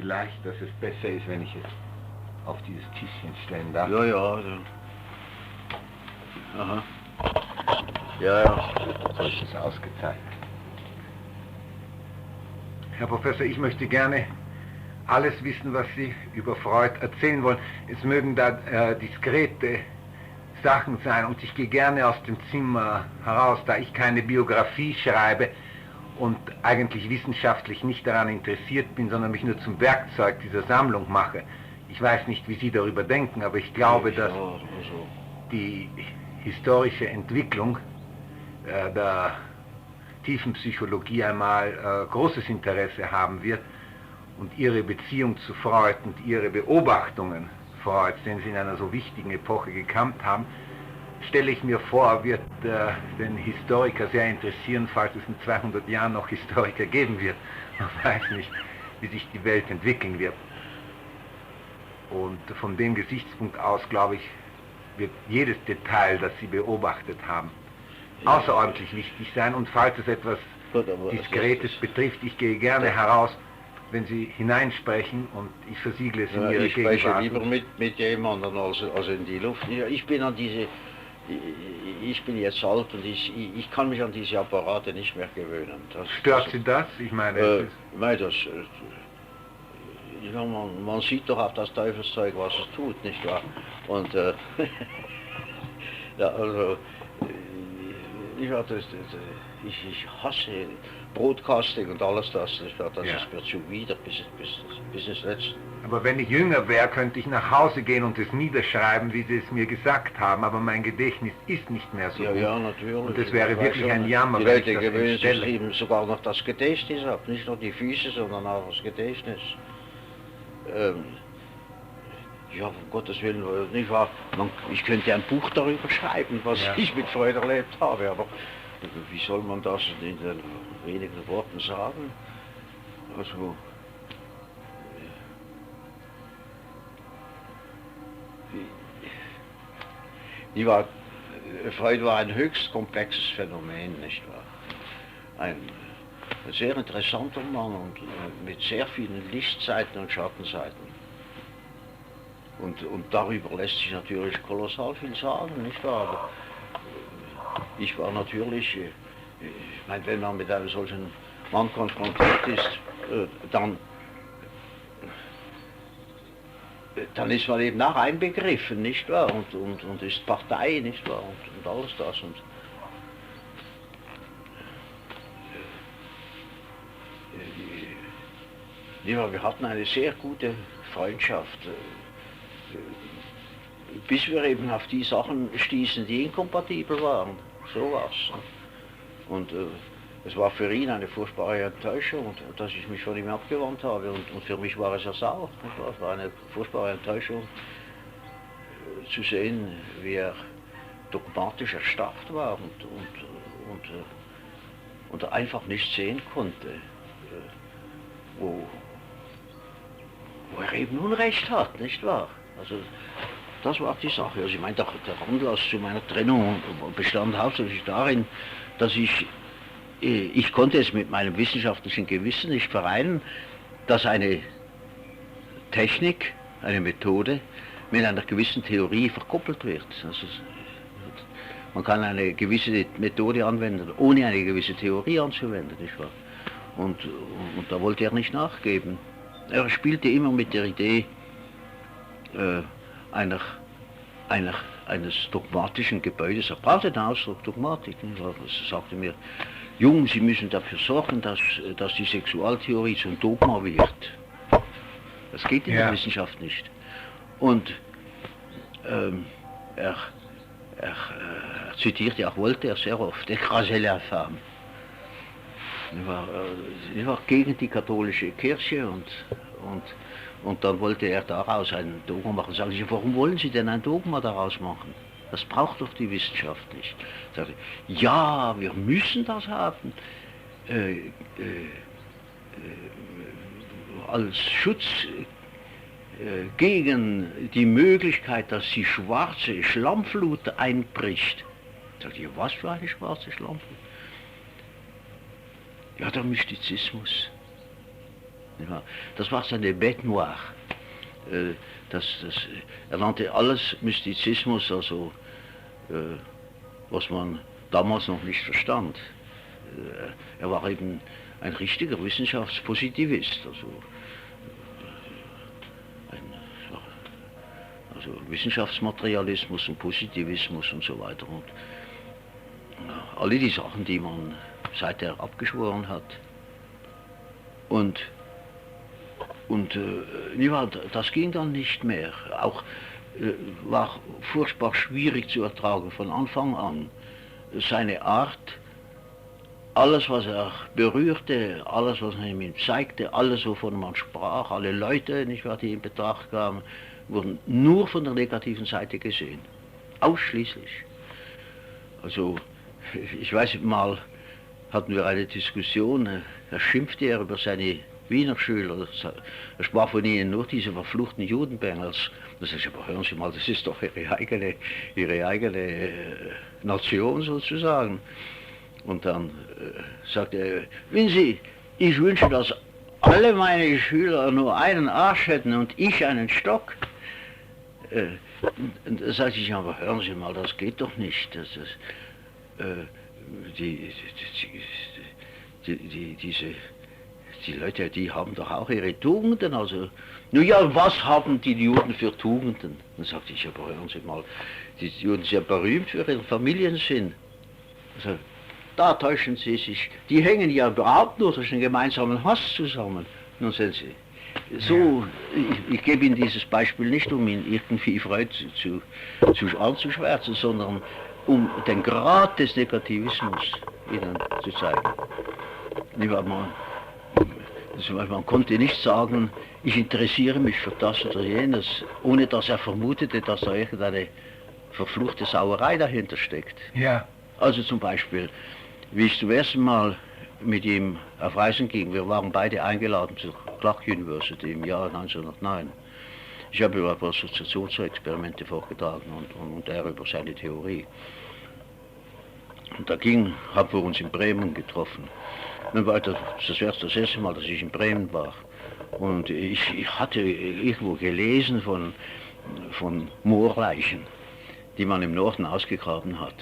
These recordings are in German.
vielleicht, dass es besser ist, wenn ich es auf dieses Tischchen stellen darf. Ja, ja. Aha. Ja, ja. So ist es ausgezeichnet. Herr Professor, ich möchte gerne alles wissen, was Sie über Freud erzählen wollen. Es mögen da diskrete Sachen sein und ich gehe gerne aus dem Zimmer heraus, da ich keine Biografie schreibe und eigentlich wissenschaftlich nicht daran interessiert bin, sondern mich nur zum Werkzeug dieser Sammlung mache. Ich weiß nicht, wie Sie darüber denken, aber ich glaube, dass die historische Entwicklung der Tiefenpsychologie einmal großes Interesse haben wird und Ihre Beziehung zu Freud und Ihre Beobachtungen Freuds, den Sie in einer so wichtigen Epoche gekannt haben, stelle ich mir vor, wird den Historiker sehr interessieren, falls es in 200 Jahren noch Historiker geben wird. Man weiß nicht, wie sich die Welt entwickeln wird. Und von dem Gesichtspunkt aus, glaube ich, wird jedes Detail, das Sie beobachtet haben, außerordentlich wichtig sein. Und falls es etwas Diskretes betrifft, ich gehe gerne heraus, wenn Sie hineinsprechen und ich versiegle es in Ihre Gegenwart. Ich spreche lieber mit jemandem als in die Luft. Ich bin jetzt alt und ich kann mich an diese Apparate nicht mehr gewöhnen. Stört Sie das? Ich meine, man sieht doch auf das Teufelszeug, was es tut, nicht wahr? Und ja, also ich hasse Broadcasting und alles das ist mir zuwider bis ins Letzte. Aber wenn ich jünger wäre, könnte ich nach Hause gehen und es niederschreiben, wie Sie es mir gesagt haben, aber mein Gedächtnis ist nicht mehr so gut. Ja, natürlich. Und das wäre wirklich ein Jammer, die wenn Leute ich das gewöhnen sich entstelle. eben sogar noch das Gedächtnis ab, nicht nur die Füße, sondern auch das Gedächtnis. Ja, um Gottes Willen, nicht wahr? Ich könnte ein Buch darüber schreiben, was ich mit Freud erlebt habe, aber wie soll man das in den wenigen Worten sagen? Also, Freud war ein höchst komplexes Phänomen, nicht wahr? Ein sehr interessanter Mann und mit sehr vielen Lichtseiten und Schattenseiten. Und darüber lässt sich natürlich kolossal viel sagen, nicht wahr? Aber ich war natürlich, ich meine, wenn man mit einem solchen Mann konfrontiert ist, dann ist man eben auch einbegriffen, nicht wahr? Und ist Partei, nicht wahr? Und alles das. Ja, wir hatten eine sehr gute Freundschaft, bis wir eben auf die Sachen stießen, die inkompatibel waren. So war's. Und es war für ihn eine furchtbare Enttäuschung, dass ich mich von ihm abgewandt habe. Und für mich war es ja sauer. Es war eine furchtbare Enttäuschung, zu sehen, wie er dogmatisch erstarrt war und einfach nicht sehen konnte, wo er eben Unrecht hat, nicht wahr? Also das war die Sache. Also ich meine, der Anlass zu meiner Trennung bestand hauptsächlich darin, dass ich konnte es mit meinem wissenschaftlichen Gewissen nicht vereinen, dass eine Technik, eine Methode mit einer gewissen Theorie verkoppelt wird. Also man kann eine gewisse Methode anwenden, ohne eine gewisse Theorie anzuwenden, nicht wahr? Und da wollte er nicht nachgeben. Er spielte immer mit der Idee eines dogmatischen Gebäudes. Er brauchte den Ausdruck Dogmatik. Er sagte mir, Jung, Sie müssen dafür sorgen, dass die Sexualtheorie zum Dogma wird. Das geht in der Wissenschaft nicht. Und er zitierte auch Voltaire sehr oft, écraser la femme. Er war gegen die katholische Kirche und dann wollte er daraus ein Dogma machen. Sagen Sie, warum wollen Sie denn ein Dogma daraus machen? Das braucht doch die Wissenschaft nicht. Sagte, ja, wir müssen das haben. Als Schutz gegen die Möglichkeit, dass die schwarze Schlammflut einbricht. Sagt ihr, was für eine schwarze Schlammflut? Ja, der Mystizismus. Nicht wahr? Das war seine Bête noire. Er nannte alles Mystizismus, also was man damals noch nicht verstand. Er war eben ein richtiger Wissenschaftspositivist, also Wissenschaftsmaterialismus und Positivismus und so weiter. Und alle die Sachen, die man seither abgeschworen hat. Und ja, das ging dann nicht mehr. Auch war furchtbar schwierig zu ertragen von Anfang an. Seine Art, alles was er berührte, alles was er ihm zeigte, alles wovon man sprach, alle Leute, nicht wahr, die in Betracht kamen, wurden nur von der negativen Seite gesehen. Ausschließlich. Also, ich weiß mal, hatten wir eine Diskussion, da schimpfte er über seine Wiener Schüler, er sprach von ihnen nur diese verfluchten Judenbengels. Da sag ich, aber hören Sie mal, das ist doch ihre eigene Nation sozusagen. Und dann sagte er, wissen Sie, ich wünsche, dass alle meine Schüler nur einen Arsch hätten und ich einen Stock. Und da sagte ich, aber hören Sie mal, das geht doch nicht. Die Leute, die haben doch auch ihre Tugenden, also, nun ja, was haben die Juden für Tugenden? Dann sagte ich, aber hören Sie mal, die Juden sind ja berühmt für ihren Familiensinn. Also, da täuschen Sie sich, die hängen ja überhaupt nur durch einen gemeinsamen Hass zusammen. Nun sehen Sie, so, ich gebe Ihnen dieses Beispiel nicht, um ihn irgendwie Freud anzuschwärzen, sondern um den Grad des Negativismus Ihnen zu zeigen. Man konnte nicht sagen, ich interessiere mich für das oder jenes, ohne dass er vermutete, dass da irgendeine verfluchte Sauerei dahinter steckt. Ja. Also zum Beispiel, wie ich zum ersten Mal mit ihm auf Reisen ging, wir waren beide eingeladen zur Clark University im Jahr 1909. Ich habe über Assoziationsexperimente vorgetragen und er über seine Theorie. Und da haben wir uns in Bremen getroffen. Dann war das erste Mal, dass ich in Bremen war. Und ich hatte irgendwo gelesen von Moorleichen, die man im Norden ausgegraben hat.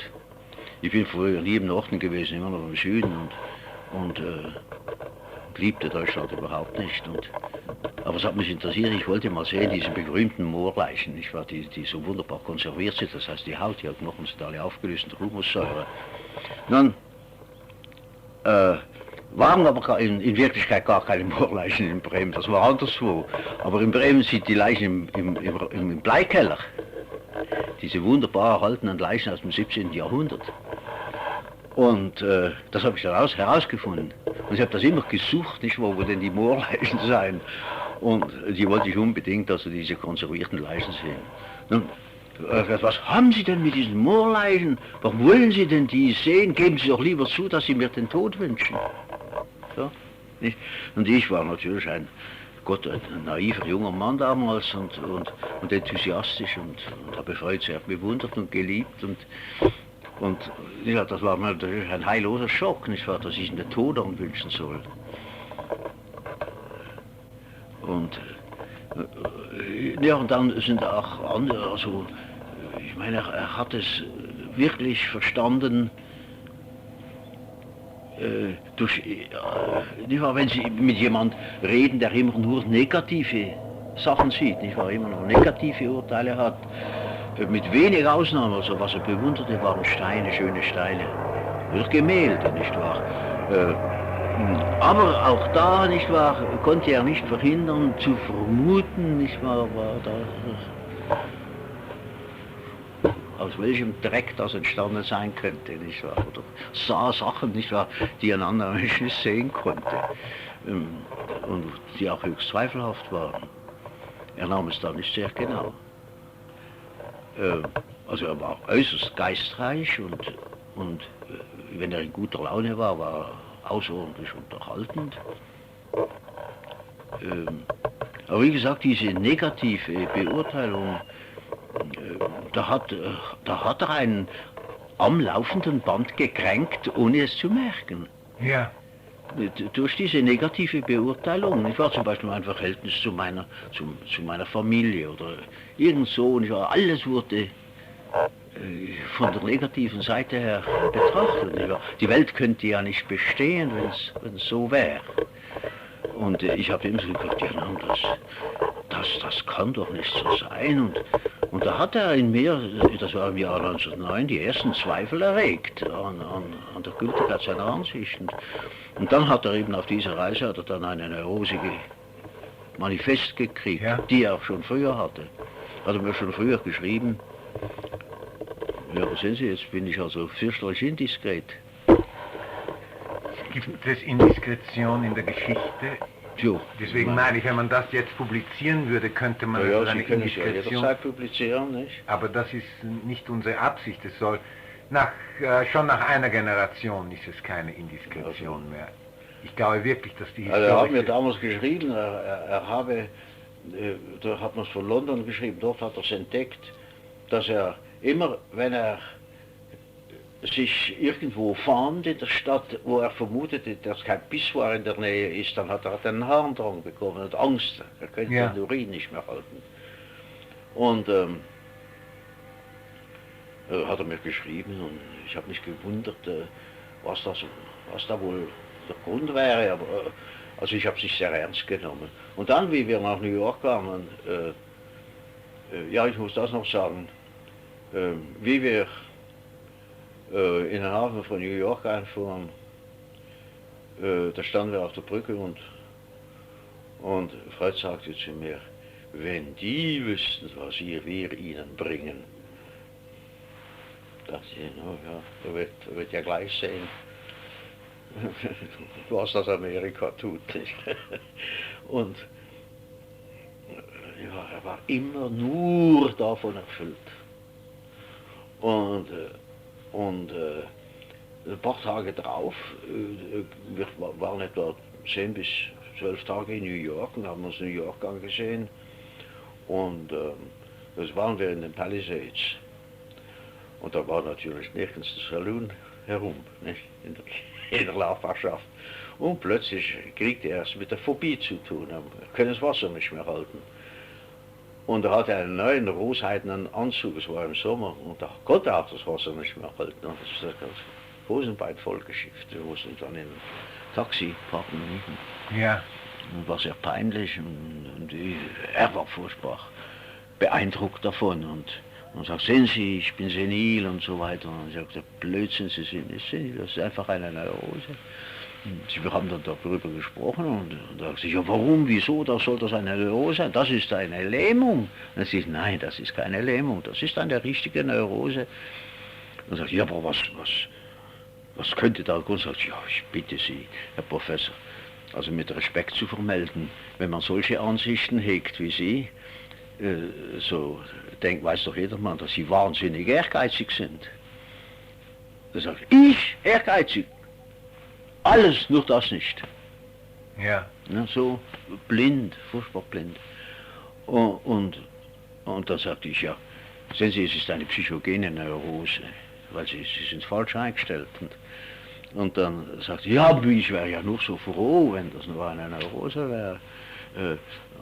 Ich bin früher nie im Norden gewesen, immer noch im Süden und liebte Deutschland überhaupt nicht. Aber es hat mich interessiert, ich wollte mal sehen, diese berühmten Moorleichen, nicht wahr, die so wunderbar konserviert sind, das heißt die Haut, die Knochen sind alle aufgelöst in Humussäure. Nun, waren aber in Wirklichkeit gar keine Moorleichen in Bremen, das war anderswo. Aber in Bremen sind die Leichen im Bleikeller, diese wunderbar erhaltenen Leichen aus dem 17. Jahrhundert. Und das habe ich dann herausgefunden. Und ich habe das immer gesucht, nicht wo denn die Moorleichen seien. Und die wollte ich unbedingt, also diese konservierten Leichen sehen. Nun, was haben Sie denn mit diesen Moorleichen? Warum wollen Sie denn die sehen? Geben Sie doch lieber zu, dass Sie mir den Tod wünschen. So, nicht? Und ich war natürlich ein naiver junger Mann damals und enthusiastisch und habe Freud sehr bewundert und geliebt. Und ja, das war mir natürlich ein heilloser Schock, nicht wahr, dass ich ihn den Tod wünschen soll. Und ja, und dann sind auch andere, also ich meine, er hat es wirklich verstanden, nicht wahr, wenn Sie mit jemand reden, der immer nur negative Sachen sieht, nicht wahr, immer nur negative Urteile hat, mit wenig Ausnahmen, also was er bewunderte, waren Steine, schöne Steine, oder Gemälde, nicht wahr. Aber auch da, nicht wahr, konnte er nicht verhindern zu vermuten, nicht wahr, aus welchem Dreck das entstanden sein könnte, nicht wahr, oder sah Sachen, nicht wahr, die ein anderer Mensch nicht sehen konnte und die auch höchst zweifelhaft waren. Er nahm es da nicht sehr genau. Also er war äußerst geistreich und wenn er in guter Laune war, war er außerordentlich unterhaltend. Aber wie gesagt, diese negative Beurteilung, da hat er einen am laufenden Band gekränkt, ohne es zu merken. Ja. durch diese negative Beurteilung. Ich war zum Beispiel mein Verhältnis zu meiner Familie oder irgend so. Und alles wurde von der negativen Seite her betrachtet. Die Welt könnte ja nicht bestehen, wenn es so wäre. Und ich habe immer so gedacht, ja, das kann doch nicht so sein. Und da hat er in mir, das war im Jahr 1909, die ersten Zweifel erregt an der Gültigkeit seiner Ansichten. Und dann hat er eben auf dieser Reise eine Neurose Manifest gekriegt, ja, die er auch schon früher hatte. Hat er mir schon früher geschrieben. Ja, sehen Sie, jetzt bin ich also fürchterlich indiskret. Gibt es Indiskretion in der Geschichte? Jo, deswegen meine ich, wenn man das jetzt publizieren würde, könnte man ja, eine Indiskretion... Indiskretion... Ja, jederzeit publizieren, nicht? Aber das ist nicht unsere Absicht. Es soll schon nach einer Generation ist es keine Indiskretion mehr. Ich glaube wirklich, dass die Historische... Also er hat mir damals geschrieben, er habe, da hat man es von London geschrieben, dort hat er es entdeckt, dass er immer, wenn er sich irgendwo fand in der Stadt, wo er vermutete, dass kein Pissoir in der Nähe ist, dann hat er einen Harndrang bekommen und Angst, er könnte den Urin nicht mehr halten. Und hat er mir geschrieben und ich habe mich gewundert, was da wohl der Grund wäre, aber also ich habe es nicht sehr ernst genommen. Und dann, wie wir nach New York kamen, ja, ich muss das noch sagen, wie wir in den Hafen von New York einfuhren, da standen wir auf der Brücke und Freud sagte zu mir, wenn die wüssten, was wir ihnen bringen. Da dachte ich, no, ja, er wird ja gleich sehen, was das Amerika tut. Und ja, er war immer nur davon erfüllt. Und ein paar Tage drauf, wir waren etwa 10 bis 12 Tage in New York und haben uns New York angesehen. Und das waren wir in den Palisades. Und da war natürlich nirgends der Saloon herum, nicht? In der Laufwirtschaft. Und plötzlich kriegte er es mit der Phobie zu tun, er konnte das Wasser nicht mehr halten. Und er hatte einen neuen roseheidenen Anzug, es war im Sommer, und da konnte er auch das Wasser nicht mehr halten. Und das ist das Hosenbein vollgeschifft. Wir mussten dann in ein Taxi parken. Ja. Und war sehr peinlich und er war furchtbar beeindruckt davon. Und sagt, sehen Sie, ich bin senil und so weiter. Und ich sagte, Blödsinn, Sie sind nicht senil, das ist einfach eine Neurose. Wir haben dann darüber gesprochen und da sagte ich, ja warum, wieso, da soll das eine Neurose sein, das ist eine Lähmung. Und dann sage ich, nein, das ist keine Lähmung, das ist eine richtige Neurose. Und dann sagt ja, aber was könnte da Grund? Sagt ja, ich bitte Sie, Herr Professor, also mit Respekt zu vermelden, wenn man solche Ansichten hegt wie Sie, so weiß doch jedermann, dass Sie wahnsinnig ehrgeizig sind. Dann sagt ich ehrgeizig? Alles, nur das nicht. Ja. Ja, so blind, furchtbar blind. Und dann sagte ich, ja, sehen Sie, es ist eine psychogene Neurose, weil Sie sind falsch eingestellt. Und dann sagte ich, ja, ich wäre ja nur so froh, wenn das nur eine Neurose wäre.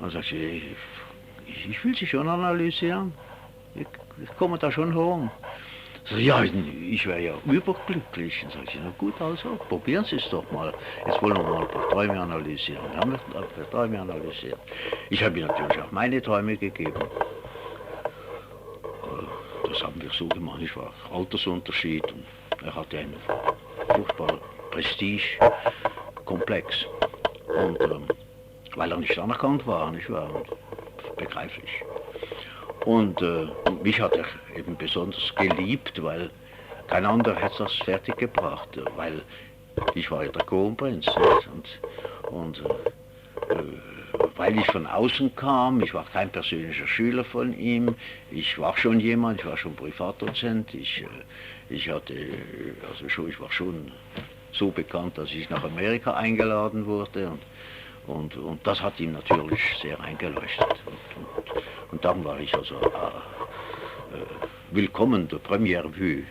Dann sagte ich will Sie schon analysieren, ich komme da schon herum. Ja, ich wäre ja überglücklich. Dann sage ich, na gut, also probieren Sie es doch mal. Jetzt wollen wir mal ein paar Träume analysieren. Dann haben wir ein paar Träume analysiert. Ich habe ihm natürlich auch meine Träume gegeben. Das haben wir so gemacht. Ich war Altersunterschied und er hatte einen furchtbaren Prestige-Komplex. Und weil er nicht anerkannt war, nicht wahr? Begreiflich. Und mich hat er eben besonders geliebt, weil kein anderer hätte das fertig gebracht, weil ich war ja der Kronprinz. Und weil ich von außen kam, ich war kein persönlicher Schüler von ihm, ich war schon jemand, ich war schon Privatdozent, ich war schon so bekannt, dass ich nach Amerika eingeladen wurde und das hat ihm natürlich sehr eingeleuchtet. Und dann war ich also willkommen der Première Vue.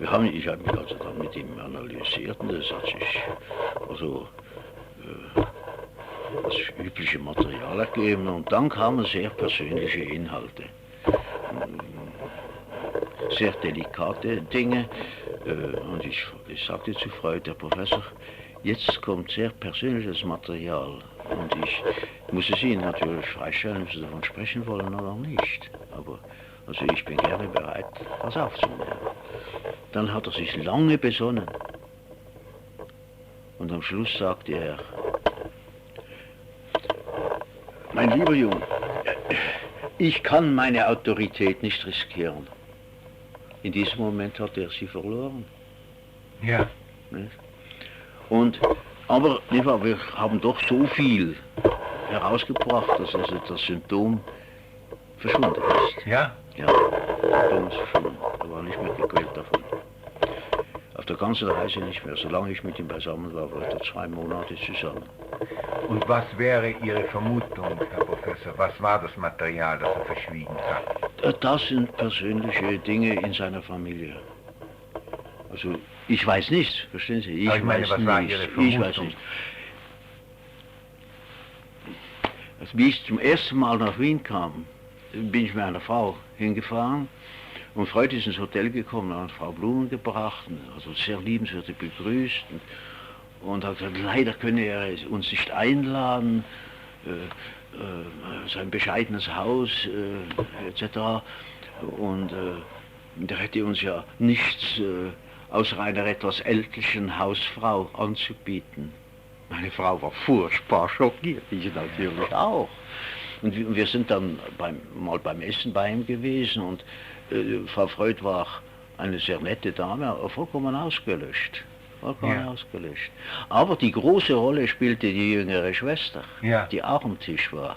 Ich habe mich also dann mit ihm analysiert und das hat sich also das übliche Material ergeben und dann kamen sehr persönliche Inhalte, sehr delikate Dinge und ich sagte zu Freud, der Professor, jetzt kommt sehr persönliches Material und ich muss es Ihnen natürlich freistellen, ob Sie davon sprechen wollen oder nicht, aber also ich bin gerne bereit, das aufzunehmen. Dann hat er sich lange besonnen und am Schluss sagte er, mein lieber Junge, ich kann meine Autorität nicht riskieren. In diesem Moment hat er sie verloren. Ja. Aber wir haben doch so viel herausgebracht, dass also das Symptom verschwunden ist. Ja? Ja, das Symptom ist verschwunden. Er war nicht mehr gequält davon. Auf der ganzen Reise nicht mehr. Solange ich mit ihm beisammen war, war ich 2 Monate zusammen. Und was wäre Ihre Vermutung, Herr Professor? Was war das Material, das er verschwiegen hat? Das sind persönliche Dinge in seiner Familie. Also, ich weiß nicht, verstehen Sie? Ich meine, was war Ihre Vermutung? Ich weiß nicht. Also, wie ich zum ersten Mal nach Wien kam, bin ich mit einer Frau hingefahren und Freud ist ins Hotel gekommen, hat Frau Blumen gebracht, also sehr liebenswürdig begrüßt und hat gesagt, leider könne er uns nicht einladen, sein bescheidenes Haus etc. Und der hätte uns ja nichts außer einer etwas ältlichen Hausfrau anzubieten. Meine Frau war furchtbar schockiert, ich natürlich auch. Und wir sind dann mal beim Essen bei ihm gewesen und Frau Freud war eine sehr nette Dame, vollkommen ausgelöscht. Vollkommen ausgelöscht. Aber die große Rolle spielte die jüngere Schwester, die auch am Tisch war.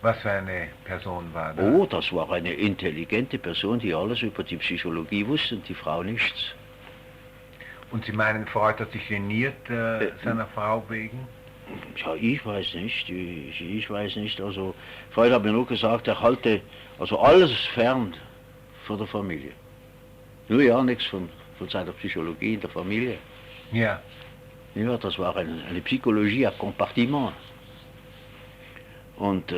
Was für eine Person war das? Oh, das war eine intelligente Person, die alles über die Psychologie wusste und die Frau nichts. Und Sie meinen, Freud hat sich geniert seiner Frau wegen? Ja, ich weiß nicht, ich weiß nicht. Also Freud hat mir nur gesagt, er halte also alles fern von der Familie. Nur ja, nichts von seiner Psychologie in der Familie. Ja. Ja, das war eine Psychologie à compartiment. Und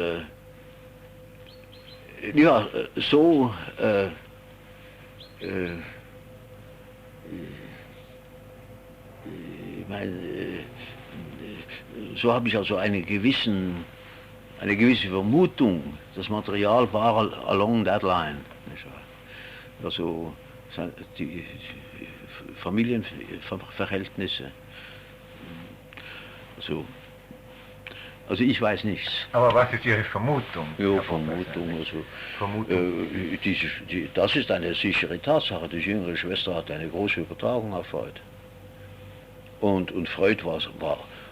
ja, so ich meine, so habe ich also eine gewisse Vermutung, das Material war along that line. Also die Familienverhältnisse. Also ich weiß nichts. Aber was ist Ihre Vermutung? Ja, Vermutung. Das ist eine sichere Tatsache. Die jüngere Schwester hatte eine große Übertragung auf Freud. Und Freud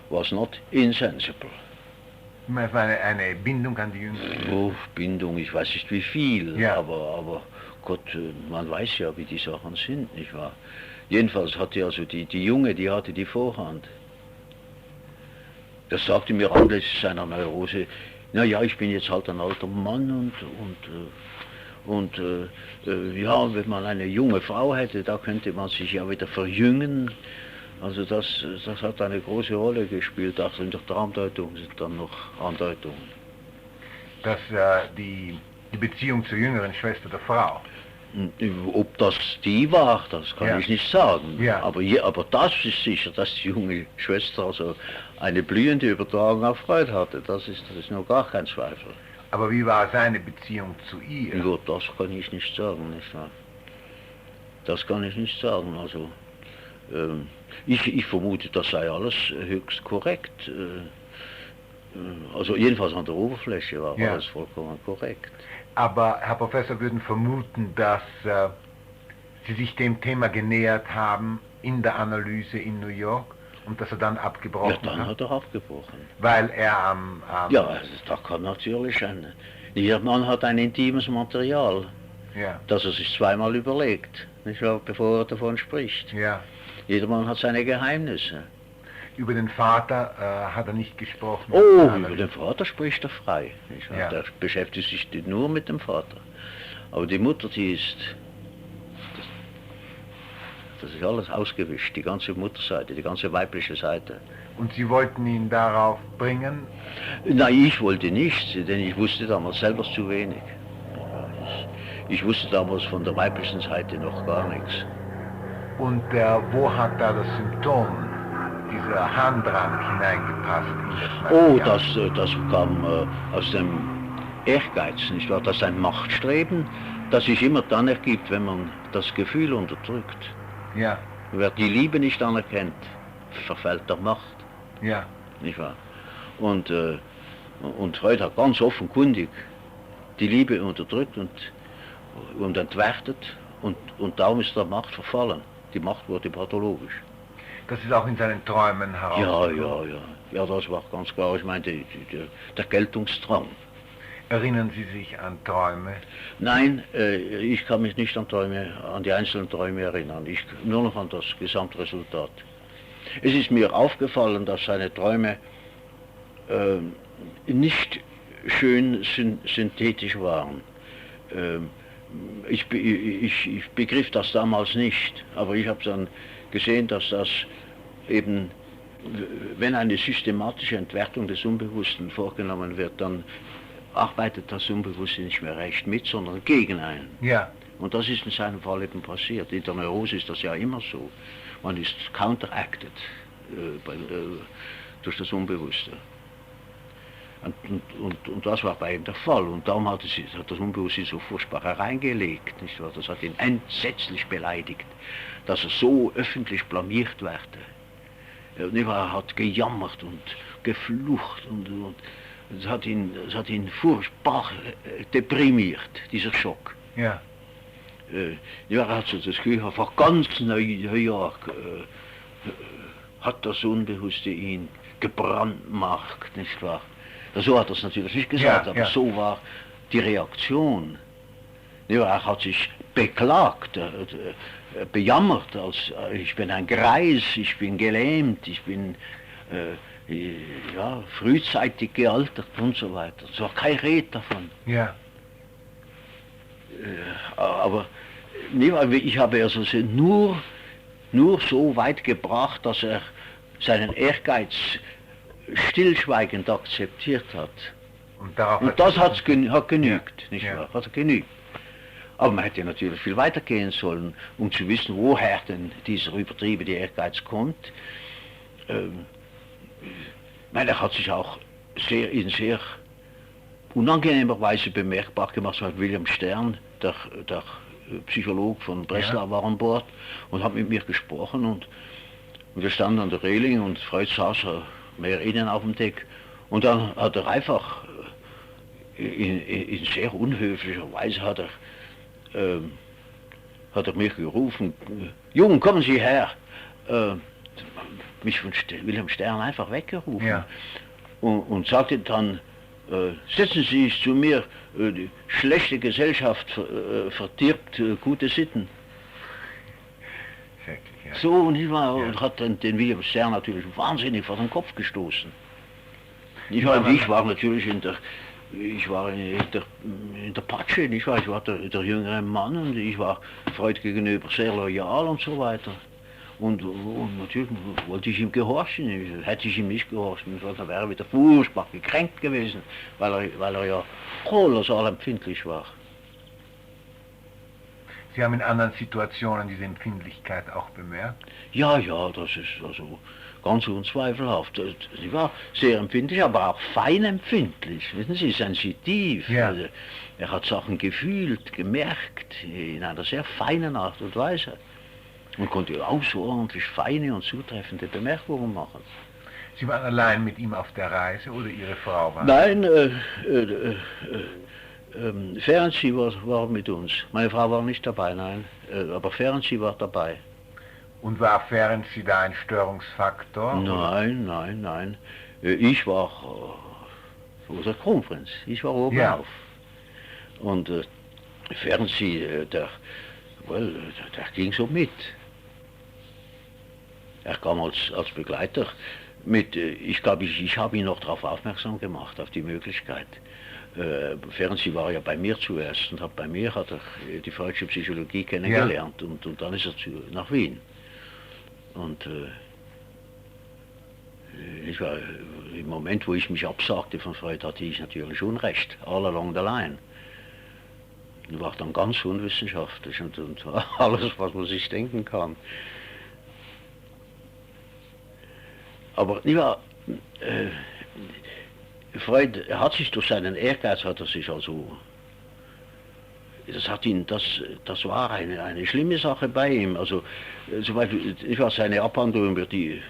was not insensible. Es war eine Bindung an die Jüngere? Oh, Bindung, ich weiß nicht wie viel, ja. aber Gott, man weiß ja, wie die Sachen sind, nicht wahr? Jedenfalls hatte also die Junge, die hatte die Vorhand. Das sagte mir anlässlich seiner Neurose, naja, ich bin jetzt halt ein alter Mann und ja, wenn man eine junge Frau hätte, da könnte man sich ja wieder verjüngen. Also das hat eine große Rolle gespielt, auch in der Traumdeutung sind dann noch Andeutungen. Dass die Beziehung zur jüngeren Schwester der Frau? Ob das die war, das kann ich nicht sagen. Ja. Aber das ist sicher, dass die junge Schwester also eine blühende Übertragung auf Freud hatte. Das ist noch gar kein Zweifel. Aber wie war seine Beziehung zu ihr? Ja, das kann ich nicht sagen, nicht wahr? Das kann ich nicht sagen. Also ich vermute, das sei alles höchst korrekt. Also jedenfalls an der Oberfläche war alles vollkommen korrekt. Aber Herr Professor, würden vermuten, dass Sie sich dem Thema genähert haben in der Analyse in New York und dass er dann abgebrochen hat? Ja, dann hat er abgebrochen. Weil er ja, das kann natürlich sein. Jeder Mann hat ein intimes Material, das er sich zweimal überlegt, nicht wahr, bevor er davon spricht. Ja. Jeder Mann hat seine Geheimnisse. Über den Vater hat er nicht gesprochen. Oh, über den Vater spricht er frei. Ja. Der beschäftigt sich nur mit dem Vater. Aber die Mutter, die ist Das ist alles ausgewischt, die ganze Mutterseite, die ganze weibliche Seite. Und Sie wollten ihn darauf bringen? Nein, ich wollte nichts, denn ich wusste damals selber zu wenig. Ich wusste damals von der weiblichen Seite noch gar nichts. Und wo hat da das Symptom, dieser Harndrang hineingepasst in das Material? Das kam aus dem Ehrgeiz, nicht wahr? Das ist ein Machtstreben, das sich immer dann ergibt, wenn man das Gefühl unterdrückt. Ja. Wer die Liebe nicht anerkennt, verfällt der Macht. Ja. Nicht wahr? Und Freud hat ganz offenkundig die Liebe unterdrückt und entwertet und darum ist der Macht verfallen. Die Macht wurde pathologisch. Das ist auch in seinen Träumen herausgekommen? Ja, das war ganz klar. Ich meine, der Geltungsdrang. Erinnern Sie sich an Träume? Nein, ich kann mich nicht an die einzelnen Träume erinnern. Nur noch an das Gesamtresultat. Es ist mir aufgefallen, dass seine Träume nicht schön synthetisch waren. Ich begriff das damals nicht, aber ich habe dann gesehen, dass das eben, wenn eine systematische Entwertung des Unbewussten vorgenommen wird, dann arbeitet das Unbewusste nicht mehr recht mit, sondern gegen einen. Ja. Und das ist in seinem Fall eben passiert. In der Neurose ist das ja immer so. Man ist counteracted durch das Unbewusste. Und das war bei ihm der Fall. Und darum hat das Unbewusste so furchtbar hereingelegt. Nicht wahr? Das hat ihn entsetzlich beleidigt, dass er so öffentlich blamiert werde. Er hat gejammert und geflucht und es hat ihn furchtbar deprimiert, dieser Schock. Ja. Er hat so das Gefühl, vor ganz New York hat das Unbewusste ihn gebrandmarkt, nicht wahr? So hat er es natürlich nicht gesagt, ja, aber ja. So war die Reaktion. Ja, er hat sich beklagt, bejammert, als ich bin ein Greis, ich bin gelähmt, ich bin frühzeitig gealtert und so weiter. Es war kein Red davon. Ja. Aber ich habe also nur so weit gebracht, dass er seinen Ehrgeiz stillschweigend akzeptiert hat. Und das hat genügt, nicht wahr? Hat genügt. Aber man hätte natürlich viel weiter gehen sollen, um zu wissen, woher denn dieser übertriebene Ehrgeiz kommt. Er hat sich auch in sehr unangenehmer Weise bemerkbar gemacht. William Stern, der Psychologe von Breslau, war an Bord und hat mit mir gesprochen und wir standen an der Reling und Freud saß mehr innen auf dem Deck und dann hat er einfach in sehr unhöflicher Weise hat er mich gerufen, Jung, kommen Sie her. Mich von Wilhelm Stern einfach weggerufen, ja. und sagte dann, setzen Sie sich zu mir, die schlechte Gesellschaft verdirbt gute Sitten. Ja. So, nicht wahr? Und hat dann den Wilhelm Stern natürlich wahnsinnig vor den Kopf gestoßen. Ich war natürlich in der Patsche, nicht wahr? Ich war der jüngere Mann und ich war Freud gegenüber sehr loyal und so weiter. Und natürlich wollte ich ihm gehorchen. Hätte ich ihm nicht gehorchen, dann wäre er wieder furchtbar gekränkt gewesen, weil er ja kolossal empfindlich war. Sie haben in anderen Situationen diese Empfindlichkeit auch bemerkt? Ja, das ist also ganz unzweifelhaft. Sie war sehr empfindlich, aber auch fein empfindlich. Wissen Sie, sensitiv. Ja. Also, er hat Sachen gefühlt, gemerkt, in einer sehr feinen Art und Weise. Und konnte außerordentlich feine und zutreffende Bemerkungen machen. Sie waren allein mit ihm auf der Reise oder Ihre Frau war? Nein, Ferenczi war mit uns. Meine Frau war nicht dabei, nein. Aber Ferenczi war dabei. Und war Ferenczi da ein Störungsfaktor? Nein. Ich war der Kronprinz. Ich war oben auf. Und Ferenczi, der ging so mit. Er kam als Begleiter mit. Ich glaube, ich habe ihn noch darauf aufmerksam gemacht, auf die Möglichkeit. Ferenczi war ja bei mir zuerst und hat er die freudsche Psychologie kennengelernt, und dann ist er nach Wien. Und ich war, im Moment, wo ich mich absagte von Freud, hatte ich natürlich Unrecht, all along the line. Ich war dann ganz unwissenschaftlich und alles, was man sich denken kann. Aber Freud, er hat sich durch seinen Ehrgeiz, hat er sich also, das war eine schlimme Sache bei ihm. Also, zum Beispiel, seine Abhandlung über die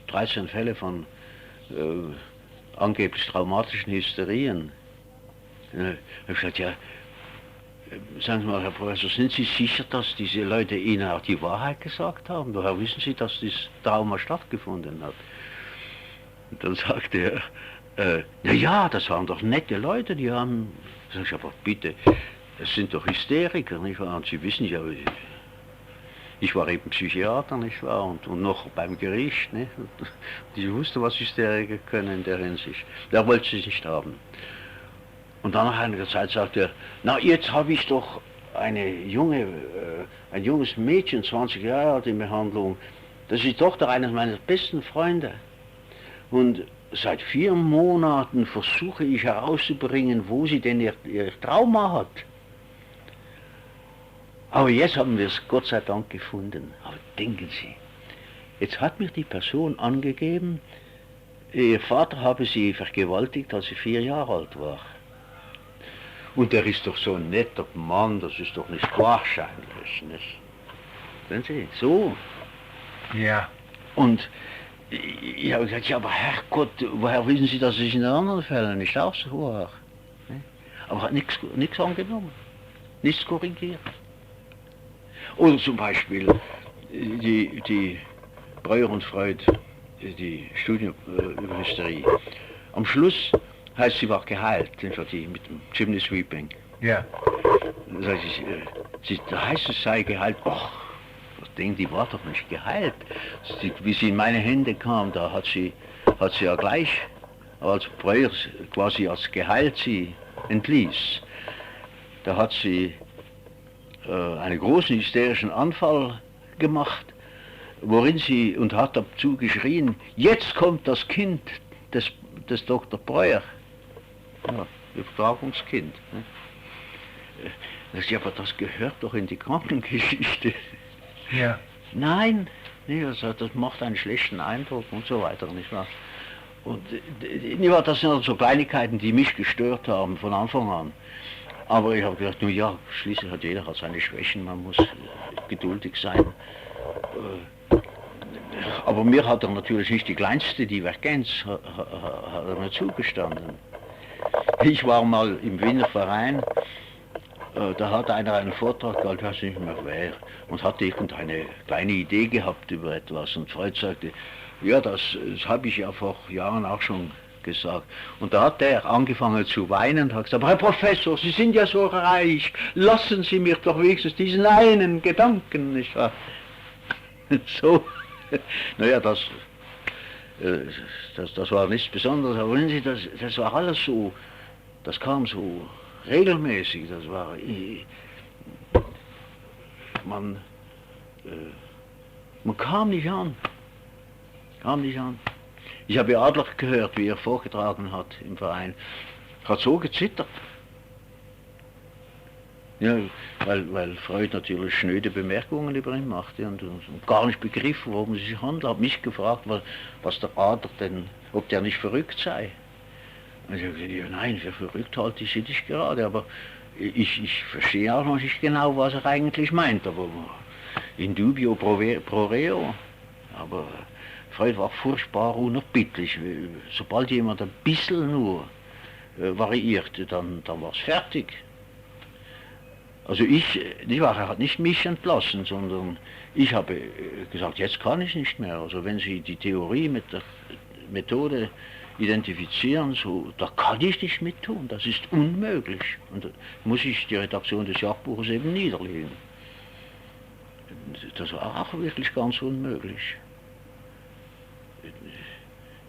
13 Fälle von angeblich traumatischen Hysterien. Ich habe gesagt, ja, sagen Sie mal, Herr Professor, sind Sie sicher, dass diese Leute Ihnen auch die Wahrheit gesagt haben? Woher wissen Sie, dass dieses Trauma stattgefunden hat? Und dann sagte er, na ja, das waren doch nette Leute, die haben... Sag ich, aber bitte, das sind doch Hysteriker, nicht wahr? Und Sie wissen ja, ich war eben Psychiater, nicht wahr? Und noch beim Gericht, nicht? Und ich wusste, was Hysteriker können in der Hinsicht. Der wollte sie nicht haben. Und dann nach einiger Zeit sagte er, na, jetzt habe ich doch ein junges Mädchen, 20 Jahre alt, in Behandlung. Das ist die Tochter eines meiner besten Freunde. Und seit 4 Monaten versuche ich herauszubringen, wo sie denn ihr Trauma hat. Aber jetzt haben wir es Gott sei Dank gefunden. Aber denken Sie, jetzt hat mir die Person angegeben, ihr Vater habe sie vergewaltigt, als sie 4 Jahre alt war. Und er ist doch so ein netter Mann, das ist doch nicht wahrscheinlich, nicht? Sehen Sie, so. Ja. Und ich habe gesagt, ja, aber Herrgott, woher wissen Sie, dass es in den anderen Fällen nicht auch so war? Aber hat nichts angenommen, nichts korrigiert. Oder zum Beispiel die Breuer und Freud, die Studien über Hysterie. Am Schluss heißt, sie war geheilt, die mit dem Chimney Sweeping. Ja. Da heißt es, sei geheilt. Ach, das Ding, die war doch nicht geheilt. Wie sie in meine Hände kam, da hat sie ja gleich, als Breuer quasi als geheilt sie entließ, da hat sie einen großen hysterischen Anfall gemacht, worin sie, und hat dazu geschrien, jetzt kommt das Kind des Dr. Breuer. Ja, Übertragungskind. Ne? Aber das gehört doch in die Krankengeschichte. Ja. Nein, das macht einen schlechten Eindruck und so weiter, nicht wahr? Und das sind so Kleinigkeiten, die mich gestört haben von Anfang an. Aber ich habe gedacht, nun ja, schließlich hat jeder seine Schwächen, man muss geduldig sein. Aber mir hat er natürlich nicht die kleinste Divergenz hat er mir zugestanden. Ich war mal im Wiener Verein, da hat einer einen Vortrag gehalten, ich weiß nicht mehr wer, und hatte irgendeine kleine Idee gehabt über etwas. Und Freud sagte, ja, das habe ich ja vor Jahren auch schon gesagt. Und da hat er angefangen zu weinen und hat gesagt, aber Herr Professor, Sie sind ja so reich, lassen Sie mir doch wenigstens diesen einen Gedanken, nicht wahr? So, naja, das war nichts Besonderes, aber wenn Sie, das war alles so, das kam so regelmäßig, das war, man kam nicht an. Ich habe Adler gehört, wie er vorgetragen hat im Verein, hat so gezittert. Ja, weil Freud natürlich schnöde Bemerkungen über ihn machte und gar nicht begriffen, worum es sich handelt. Ich habe mich gefragt, was der Adler denn, ob der nicht verrückt sei. Und ich habe gesagt, ja, nein, für verrückt halte ich sie nicht gerade, aber ich verstehe auch noch nicht genau, was er eigentlich meint, aber in dubio pro reo. Aber Freud war furchtbar unerbittlich. Sobald jemand ein bisschen nur variierte, dann war es fertig. Also er hat nicht mich entlassen, sondern ich habe gesagt, jetzt kann ich nicht mehr. Also wenn Sie die Theorie mit der Methode identifizieren, so, da kann ich nicht mit tun, das ist unmöglich. Und da muss ich die Redaktion des Jagdbuches eben niederlegen. Das war auch wirklich ganz unmöglich.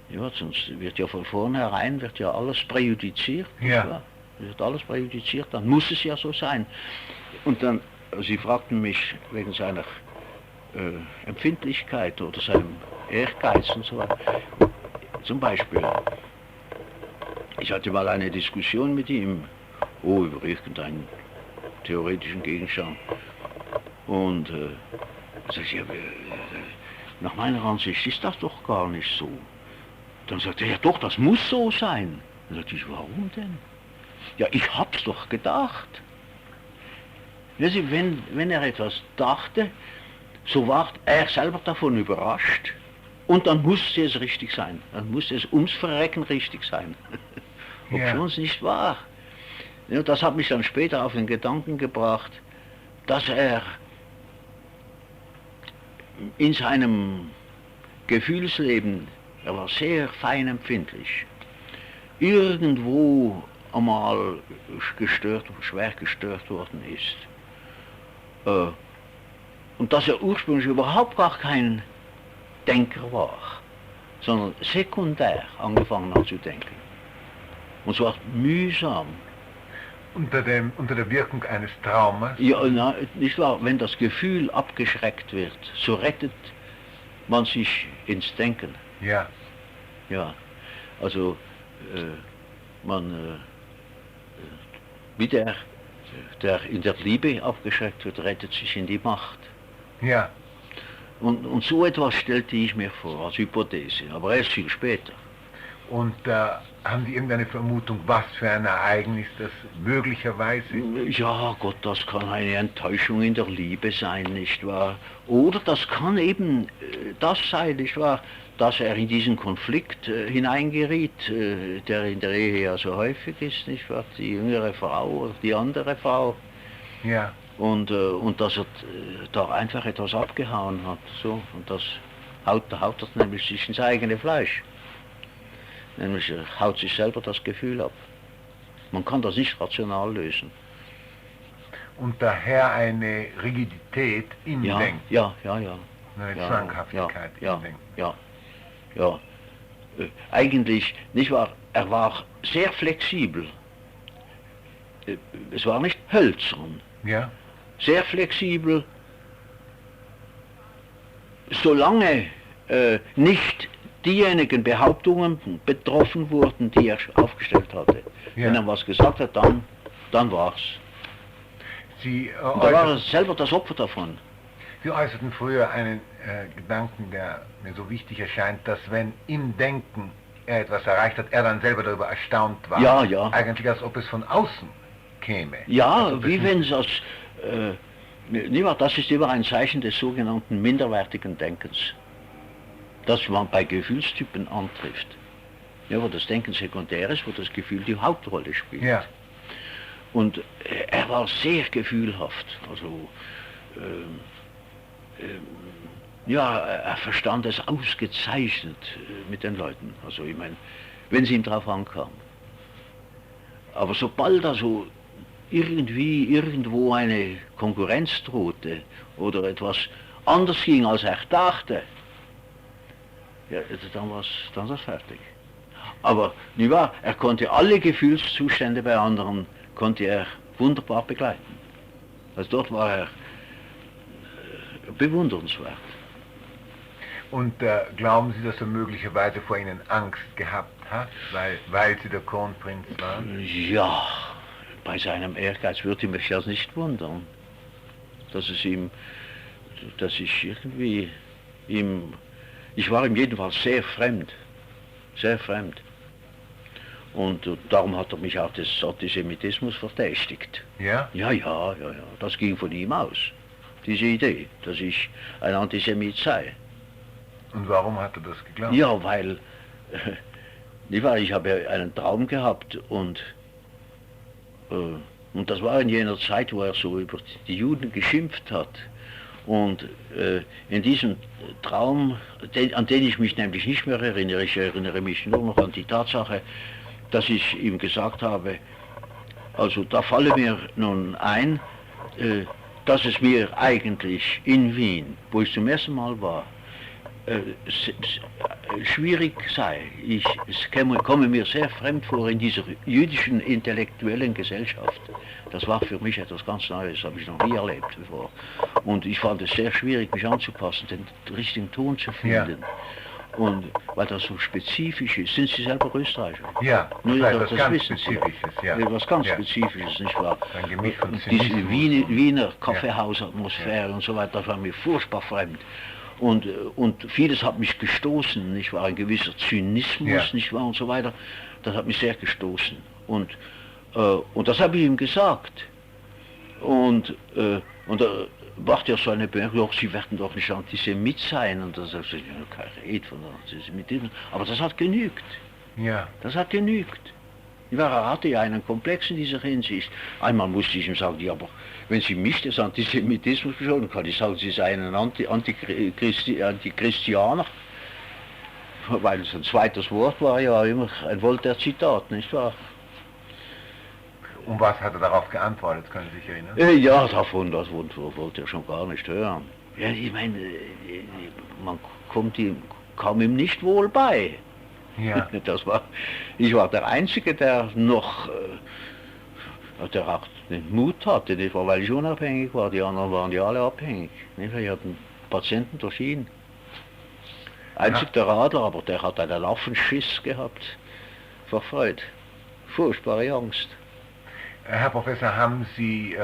Ja, sonst wird ja von vornherein alles präjudiziert. Ja. Das hat alles präjudiziert, dann muss es ja so sein. Und dann, Sie fragten mich wegen seiner Empfindlichkeit oder seinem Ehrgeiz und so weiter. Zum Beispiel, ich hatte mal eine Diskussion mit ihm, über irgendeinen theoretischen Gegenstand. Und sag ich, nach meiner Ansicht ist das doch gar nicht so. Dann sagt er, ja doch, das muss so sein. Dann sagte ich, warum denn? Ja, ich hab's doch gedacht. Wenn er etwas dachte, so war er selber davon überrascht. Und dann musste es richtig sein. Dann musste es ums Verrecken richtig sein. Obwohl es nicht war. Ja, das hat mich dann später auf den Gedanken gebracht, dass er in seinem Gefühlsleben, er war sehr fein empfindlich, irgendwo einmal schwer gestört worden ist. Und dass er ursprünglich überhaupt gar kein Denker war, sondern sekundär angefangen hat zu denken. Und zwar mühsam. Unter der Wirkung eines Traumas? Ja, nicht wahr, wenn das Gefühl abgeschreckt wird, so rettet man sich ins Denken. Ja. Ja, also wie der in der Liebe abgeschreckt wird, rettet sich in die Macht. Ja. Und so etwas stellte ich mir vor als Hypothese, aber erst viel später. Und haben Sie irgendeine Vermutung, was für ein Ereignis das möglicherweise? Ja, Gott, das kann eine Enttäuschung in der Liebe sein, nicht wahr? Oder das kann eben das sein, nicht wahr, dass er in diesen Konflikt hineingeriet, der in der Ehe ja so häufig ist, nicht wahr? Die jüngere Frau oder die andere Frau. Ja. Und dass er da einfach etwas abgehauen hat, so, und das haut das nämlich sich ins eigene Fleisch. Nämlich haut sich selber das Gefühl ab. Man kann das nicht rational lösen. Und daher eine Rigidität im Denken. Ja. Eine Zwanghaftigkeit im Denken. Ja. Eigentlich, nicht wahr, er war sehr flexibel. Es war nicht hölzern. Ja. Sehr flexibel, solange nicht diejenigen Behauptungen betroffen wurden, die er aufgestellt hatte. Ja. Wenn er was gesagt hat, dann war's. Und da war er selber das Opfer davon. Sie äußerten früher einen Gedanken, der mir so wichtig erscheint, dass wenn im Denken er etwas erreicht hat, er dann selber darüber erstaunt war. Ja. Eigentlich als ob es von außen käme. Ja, wie wenn es aus... das ist immer ein Zeichen des sogenannten minderwertigen Denkens, das man bei Gefühlstypen antrifft. Ja, wo das Denken sekundär ist, wo das Gefühl die Hauptrolle spielt. Ja. Und er war sehr gefühlhaft. Also, er verstand es ausgezeichnet mit den Leuten. Also, ich meine, wenn es ihm drauf ankam. Aber sobald also irgendwo eine Konkurrenz drohte oder etwas anders ging, als er dachte, ja, dann war's fertig. Aber nicht wahr, er konnte alle Gefühlszustände bei anderen wunderbar begleiten. Also dort war er bewundernswert. Und glauben Sie, dass er möglicherweise vor Ihnen Angst gehabt hat, weil Sie der Kronprinz waren? Ja, bei seinem Ehrgeiz würde mich das nicht wundern, dass ich war ihm jedenfalls sehr fremd. Und darum hat er mich auch des Antisemitismus verdächtigt. Ja? Ja, das ging von ihm aus, diese Idee, dass ich ein Antisemit sei. Und warum hat er das geglaubt? Ja, weil, ich habe einen Traum gehabt und das war in jener Zeit, wo er so über die Juden geschimpft hat. Und in diesem Traum, an den ich mich nämlich nicht mehr erinnere, ich erinnere mich nur noch an die Tatsache, dass ich ihm gesagt habe, also da falle mir nun ein, dass es mir eigentlich in Wien, wo ich zum ersten Mal war, schwierig sei. Es komme mir sehr fremd vor in dieser jüdischen intellektuellen Gesellschaft. Das war für mich etwas ganz Neues, habe ich noch nie erlebt bevor. Und ich fand es sehr schwierig, mich anzupassen, den richtigen Ton zu finden. Ja. Und weil das so spezifisch ist, sind Sie selber Österreicher? Ja, nur das ganz Spezifisches, ja. Was ganz Spezifisches, nicht wahr? Ein Gemisch von diese Wiener Kaffeehausatmosphäre und so weiter, das war mir furchtbar fremd. Und vieles hat mich gestoßen, nicht wahr? Ein gewisser Zynismus, nicht wahr? Und so weiter. Das hat mich sehr gestoßen. Und das habe ich ihm gesagt. Und macht ja so eine Bemerkung, Sie werden doch nicht Antisemit sein. Und da sagt er, ja, keine Rede von Antisemitismus. Aber das hat genügt. Ja. Das hat genügt. Er hatte ja einen Komplex in dieser Hinsicht. Einmal musste ich ihm sagen, ja, aber wenn Sie mich des Antisemitismus beschuldigen, kann ich sagen, Sie seien ein Antichristianer. Weil sein zweites Wort war ja immer ein Voltaire-Zitat, nicht wahr? Und was hat er darauf geantwortet, können Sie sich erinnern? Ja, davon, das wollte er schon gar nicht hören. Ja, ich meine, man kommt ihm kaum ihm nicht wohl bei. Ja. Ich war der Einzige, der noch, der auch den Mut hatte, nicht wahr, weil ich unabhängig war, die anderen waren ja alle abhängig. Nicht wahr? Ich hatte einen Patienten durch ihn. Einzig der Radler, aber der hat einen Affenschiss gehabt vor Freud. Furchtbare Angst. Herr Professor, haben Sie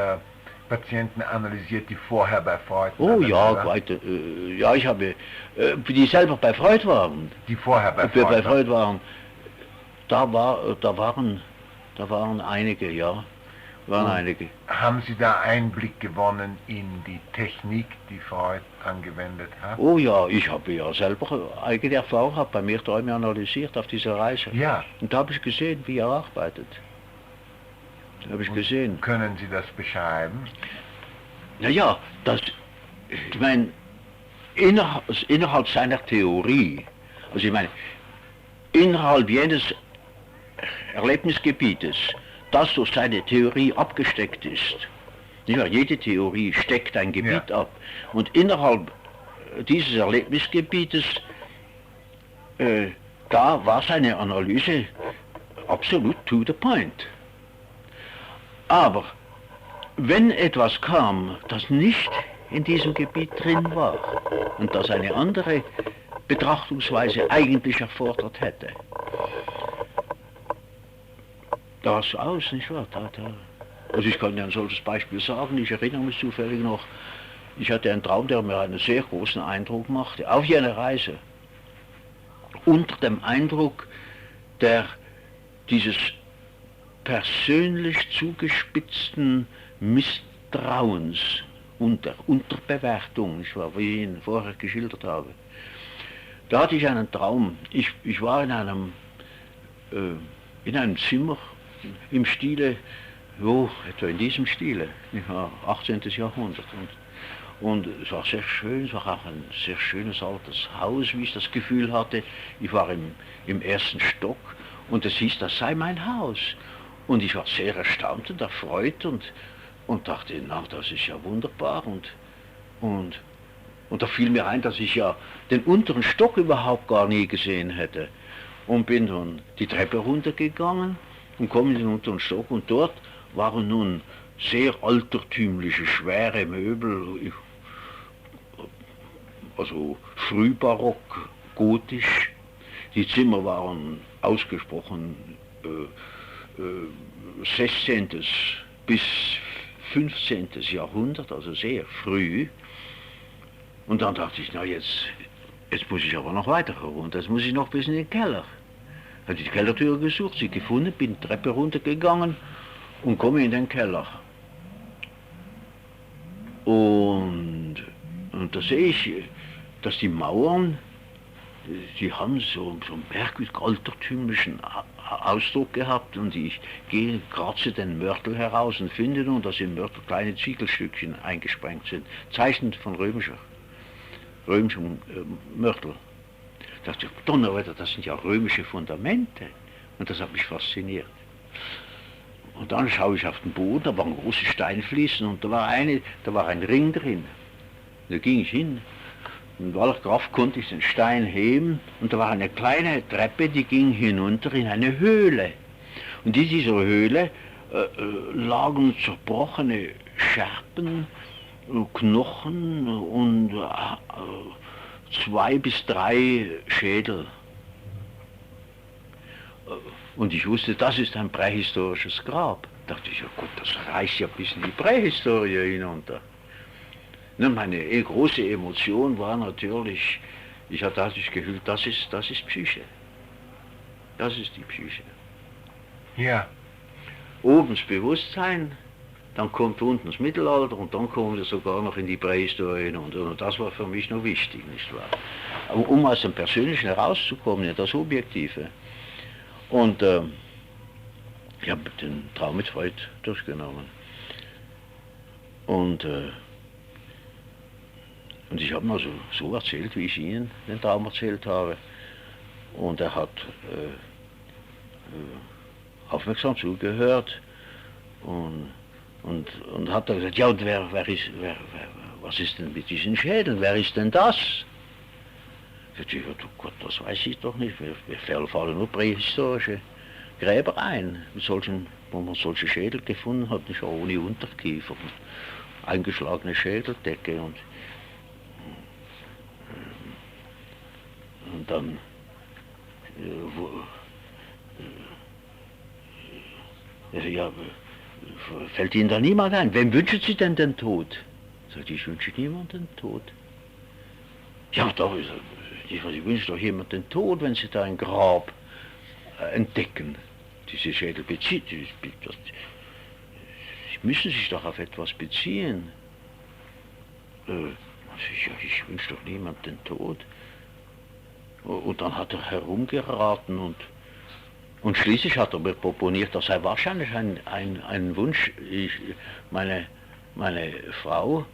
Patienten analysiert, die vorher bei Freud waren? Oh ja, ja, ich habe, die selber bei Freud waren. Die vorher bei Freud waren. Da waren einige, ja. Einige. Haben Sie da Einblick gewonnen in die Technik, die Freud angewendet hat? Oh ja, ich habe ja selber eigene Erfahrung, habe bei mir Träume analysiert auf dieser Reise. Ja. Und da habe ich gesehen, wie er arbeitet. Habe ich gesehen. Können Sie das beschreiben? Naja, ich meine, innerhalb seiner Theorie, also ich meine, innerhalb jenes Erlebnisgebietes, das durch seine Theorie abgesteckt ist, ja, jede Theorie steckt ein Gebiet ab, und innerhalb dieses Erlebnisgebietes, da war seine Analyse absolut to the point. Aber wenn etwas kam, das nicht in diesem Gebiet drin war und das eine andere Betrachtungsweise eigentlich erfordert hätte, da war es aus, nicht wahr? Also ich kann ja ein solches Beispiel sagen, ich erinnere mich zufällig noch, ich hatte einen Traum, der mir einen sehr großen Eindruck machte, auf jener Reise, unter dem Eindruck dieses persönlich zugespitzten Misstrauens und der Unterbewertung, nicht wahr, wie ich Ihnen vorher geschildert habe. Da hatte ich einen Traum. Ich war in einem Zimmer im Stile, etwa in diesem Stile, 18. Jahrhundert. Und es war sehr schön, es war auch ein sehr schönes altes Haus, wie ich das Gefühl hatte. Ich war im ersten Stock und es hieß, das sei mein Haus. Und ich war sehr erstaunt und erfreut und dachte, na, das ist ja wunderbar. Und da fiel mir ein, dass ich ja den unteren Stock überhaupt gar nie gesehen hätte. Und bin dann die Treppe runtergegangen und komme in den unteren Stock. Und dort waren nun sehr altertümliche, schwere Möbel, also frühbarock, gotisch. Die Zimmer waren ausgesprochen 16. bis 15. Jahrhundert, also sehr früh. Und dann dachte ich, na jetzt muss ich aber noch weiter runter, jetzt muss ich noch bis in den Keller. Habe die Kellertür gesucht, sie gefunden, bin die Treppe runtergegangen und komme in den Keller. Und da sehe ich, dass die Mauern, die haben so einen merkwürdig altertümlichen Ausdruck gehabt, und ich kratze den Mörtel heraus und finde nun, dass im Mörtel kleine Ziegelstückchen eingesprengt sind, zeichnend von römischem Mörtel. Da dachte ich, Donnerwetter, das sind ja römische Fundamente, und das hat mich fasziniert. Und dann schaue ich auf den Boden, da waren große Steinfliesen und da war ein Ring drin. Da ging ich hin Mit aller Kraft konnte ich den Stein heben und da war eine kleine Treppe, die ging hinunter in eine Höhle. Und in dieser Höhle lagen zerbrochene Scherben, Knochen und 2 bis 3 Schädel. Und ich wusste, das ist ein prähistorisches Grab. Da dachte ich, ja Gott, das reicht ja bis in die Prähistorie hinunter. Nun, meine große Emotion war natürlich, ich hatte das Gefühl, das ist Psyche. Das ist die Psyche. Ja. Oben das Bewusstsein, dann kommt unten das Mittelalter und dann kommen wir sogar noch in die Prähistorie hinunter. Und das war für mich noch wichtig, nicht wahr? Aber um aus dem Persönlichen herauszukommen, in das Objektive. Und ich habe den Traum mit Freud durchgenommen. Und ich habe ihm also so erzählt, wie ich Ihnen den Traum erzählt habe. Und er hat aufmerksam zugehört und hat dann gesagt, ja, und was ist denn mit diesen Schädeln? Wer ist denn das? Ich sagte, ja, du Gott, das weiß ich doch nicht. Wir fallen nur prähistorische Gräber ein, wo man solche Schädel gefunden hat, nicht ohne Unterkiefer, eingeschlagene Schädeldecke und dann ja, fällt Ihnen da niemand ein? Wem wünschen Sie denn den Tod? Sagte ich, wünsche niemanden den Tod. Ja, doch, ich wünsche doch jemand den Tod, wenn Sie da ein Grab entdecken. Diese Schädel bezieht, Sie müssen sich doch auf etwas beziehen. Ich wünsche doch niemand den Tod. Und dann hat er herumgeraten und schließlich hat er mir proponiert, das sei wahrscheinlich ein Wunsch. Meine Frau,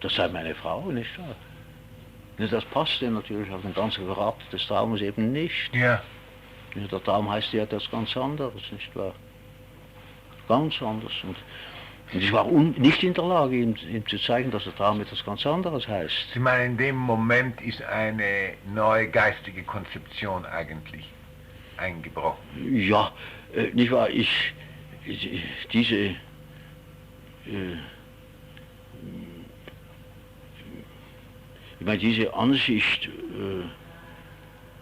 das sei meine Frau, nicht wahr? Das passte natürlich auf den ganzen Charakter des Traumes eben nicht. Ja. Der Traum heißt ja etwas ganz anderes, nicht wahr? Ganz anders. Und ich war nicht in der Lage, ihm zu zeigen, dass der Traum etwas ganz anderes heißt. Sie meinen, in dem Moment ist eine neue geistige Konzeption eigentlich eingebrochen? Ja, nicht wahr, diese diese Ansicht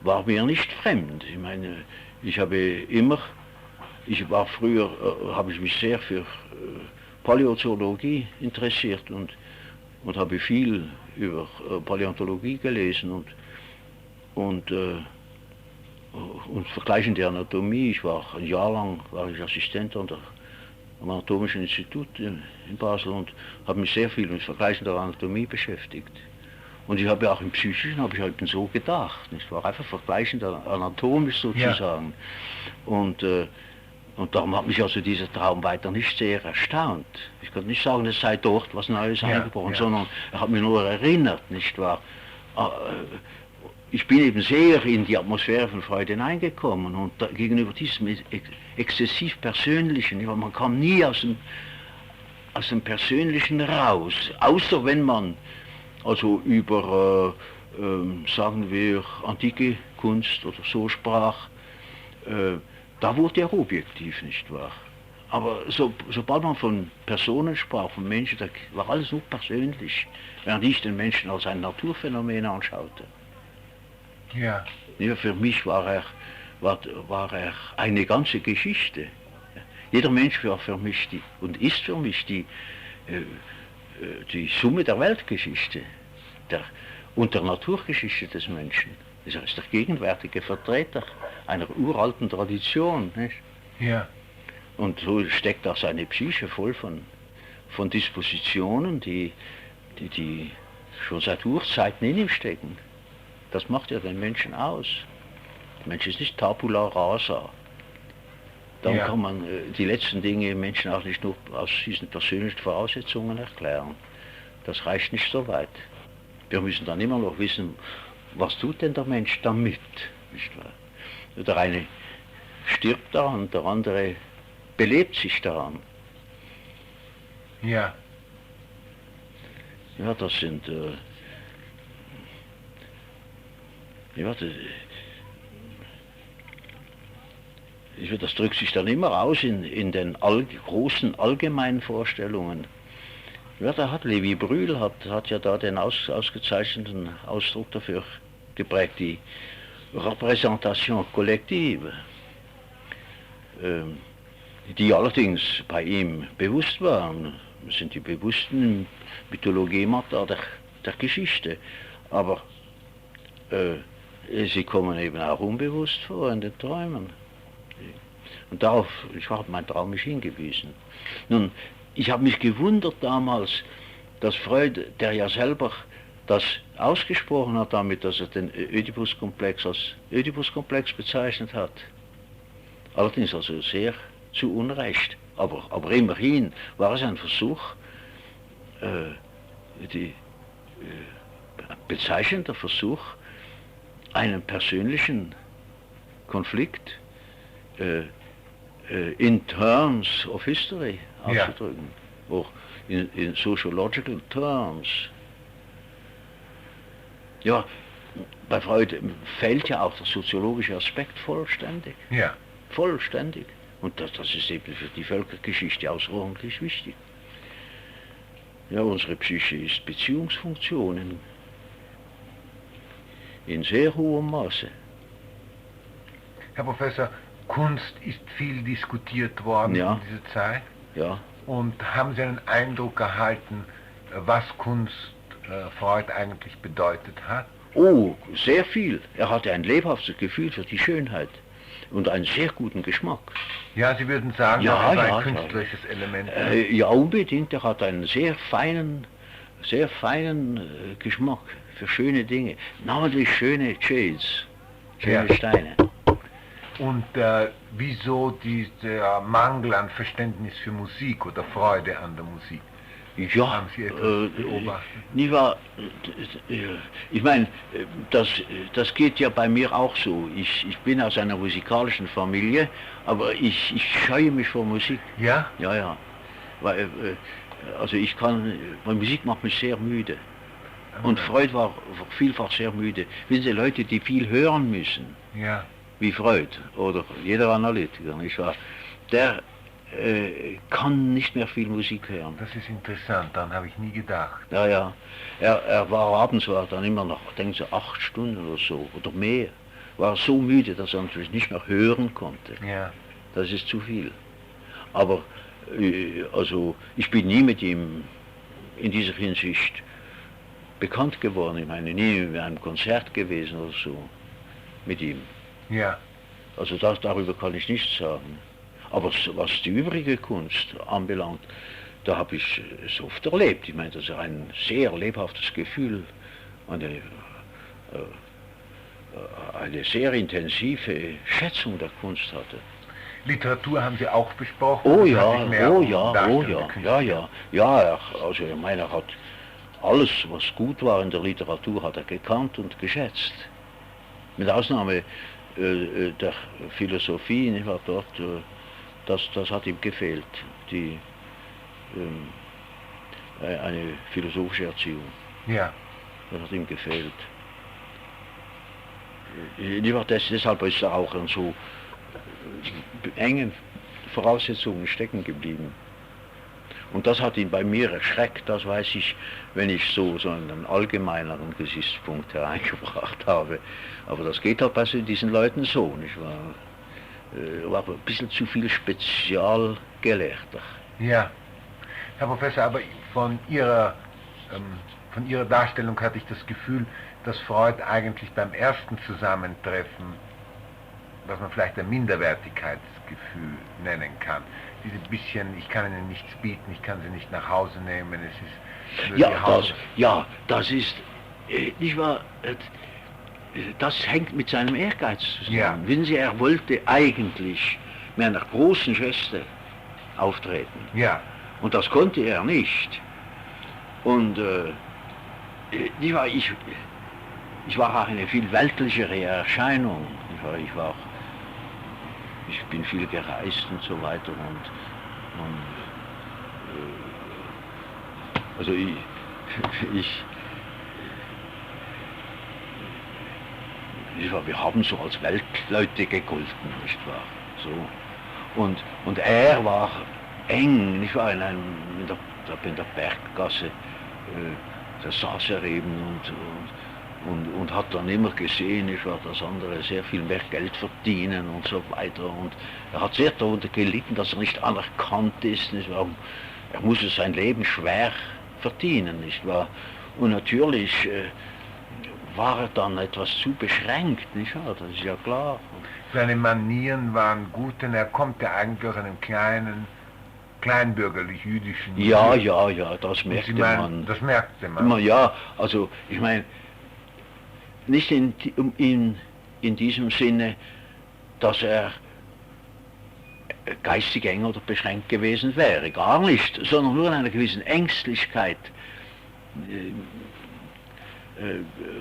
war mir nicht fremd. Ich meine, habe ich mich sehr für Paläozoologie interessiert und habe viel über Paläontologie gelesen und vergleichende Anatomie. Ein Jahr lang war ich Assistent am Anatomischen Institut in Basel und habe mich sehr viel mit vergleichender Anatomie beschäftigt. Und ich habe ja auch im Psychischen eben so gedacht, nicht wahr? Einfach vergleichend anatomisch sozusagen. Ja. Und darum hat mich also dieser Traum weiter nicht sehr erstaunt. Ich kann nicht sagen, es sei dort was Neues eingebrochen, sondern er hat mich nur erinnert, nicht wahr? Ich bin eben sehr in die Atmosphäre von Freud hineingekommen und gegenüber diesem exzessiv Persönlichen, man kam nie aus dem Persönlichen raus, außer wenn man also über, sagen wir, antike Kunst oder so sprach, da wurde er objektiv, nicht wahr? Aber sobald man von Personen sprach, von Menschen, da war alles nur persönlich, während ich den Menschen als ein Naturphänomen anschaute. Ja. Ja, für mich war er eine ganze Geschichte. Jeder Mensch war für mich und ist für mich die Summe der Weltgeschichte und der Naturgeschichte des Menschen. Er ist der gegenwärtige Vertreter einer uralten Tradition. Nicht? Ja. Und so steckt auch seine Psyche voll von Dispositionen, die schon seit Urzeiten in ihm stecken. Das macht ja den Menschen aus. Der Mensch ist nicht tabula rasa. Dann kann man die letzten Dinge im Menschen auch nicht nur aus diesen persönlichen Voraussetzungen erklären. Das reicht nicht so weit. Wir müssen dann immer noch wissen, was tut denn der Mensch damit? Nicht wahr? Der eine stirbt daran, der andere belebt sich daran. Ja. Ja, das sind, ja, das drückt sich dann immer aus in den großen allgemeinen Vorstellungen. Ja, da hat Levi Brühl hat ja da den ausgezeichneten Ausdruck dafür geprägt, die Repräsentation kollektive, die allerdings bei ihm bewusst waren. Das sind die bewussten Mythologiemata der Geschichte, aber sie kommen eben auch unbewusst vor in den Träumen. Und darauf, ich habe mein Traum mich hingewiesen. Nun, ich habe mich gewundert damals, dass Freud, der ja selber das ausgesprochen hat damit, dass er den Oedipus-Komplex als Oedipus-Komplex bezeichnet hat. Allerdings also sehr zu Unrecht. Aber immerhin war es ein Versuch, bezeichnender Versuch, einen persönlichen Konflikt in terms of history auszudrücken, auch in sociological terms. Ja, bei Freud fällt ja auch der soziologische Aspekt vollständig. Ja. Vollständig. Und das ist eben für die Völkergeschichte außerordentlich wichtig. Ja, unsere Psyche ist Beziehungsfunktion in sehr hohem Maße. Herr Professor, Kunst ist viel diskutiert worden in dieser Zeit. Ja. Und haben Sie einen Eindruck erhalten, was Kunst Freud eigentlich bedeutet hat? Oh, sehr viel. Er hatte ein lebhaftes Gefühl für die Schönheit und einen sehr guten Geschmack. Ja, Sie würden sagen, das ist ein künstlerisches Element. Ja, unbedingt. Er hat einen sehr feinen Geschmack für schöne Dinge. Namentlich schöne Jades, schöne Steine. Und wieso dieser Mangel an Verständnis für Musik oder Freude an der Musik? Ja, haben Sie etwas beobachtet? Ich meine, das geht ja bei mir auch so. Ich bin aus einer musikalischen Familie, aber ich scheue mich vor Musik. Ja? Ja, ja. Weil, weil Musik macht mich sehr müde. Und Freud war vielfach sehr müde. Wissen Sie, Leute, die viel hören müssen, ja, wie Freud oder jeder Analytiker, nicht wahr? Der kann nicht mehr viel Musik hören. Das ist interessant, daran habe ich nie gedacht. Ja, ja. Er war abends, dann immer noch, denken Sie, 8 Stunden oder so, oder mehr. War so müde, dass er natürlich nicht mehr hören konnte. Ja. Das ist zu viel. Aber, also, ich bin nie mit ihm in dieser Hinsicht bekannt geworden. Ich meine, nie in einem Konzert gewesen oder so mit ihm. Ja. Also darüber kann ich nichts sagen. Aber was die übrige Kunst anbelangt, da habe ich es oft erlebt. Ich meine, dass er ein sehr lebhaftes Gefühl, eine sehr intensive Schätzung der Kunst hatte. Literatur haben Sie auch besprochen? Oh ja. Also ich meine, er hat alles, was gut war in der Literatur, hat er gekannt und geschätzt. Mit Ausnahme der Philosophie, nicht wahr, dort, das hat ihm gefehlt, eine philosophische Erziehung. Ja. Das hat ihm gefehlt. Deshalb ist er auch in so engen Voraussetzungen stecken geblieben. Und das hat ihn bei mir erschreckt, das weiß ich, wenn ich so einen allgemeineren Gesichtspunkt hereingebracht habe. Aber das geht halt bei diesen Leuten so, nicht wahr? War ein bisschen zu viel Spezialgelehrter. Ja. Herr Professor, aber von Ihrer Darstellung hatte ich das Gefühl, dass Freud eigentlich beim ersten Zusammentreffen, was man vielleicht ein Minderwertigkeitsgefühl nennen kann, diese bisschen, ich kann Ihnen nichts bieten, ich kann Sie nicht nach Hause nehmen, es ist... Das ist, nicht wahr, das hängt mit seinem Ehrgeiz zusammen. Ja. Wissen Sie, er wollte eigentlich mit einer großen Geste auftreten. Ja. Und das konnte er nicht. Und ich war auch eine viel weltlichere Erscheinung. Ich bin viel gereist und so weiter. Also wir haben so als Weltleute gegolten, nicht wahr? So. Und er war eng, nicht wahr? In der Berggasse, da saß er eben und hat dann immer gesehen, nicht wahr, dass andere sehr viel mehr Geld verdienen und so weiter. Und er hat sehr darunter gelitten, dass er nicht anerkannt ist, nicht wahr? Er musste sein Leben schwer verdienen, nicht wahr? Und natürlich war er dann etwas zu beschränkt, nicht wahr? Das ist ja klar. Seine Manieren waren gut, denn er kommt ja eigentlich aus einem kleinbürgerlich-jüdischen Ja, das merkte man. Das merkte man. Ja, also ich meine, nicht in diesem Sinne, dass er geistig eng oder beschränkt gewesen wäre, gar nicht, sondern nur in einer gewissen Ängstlichkeit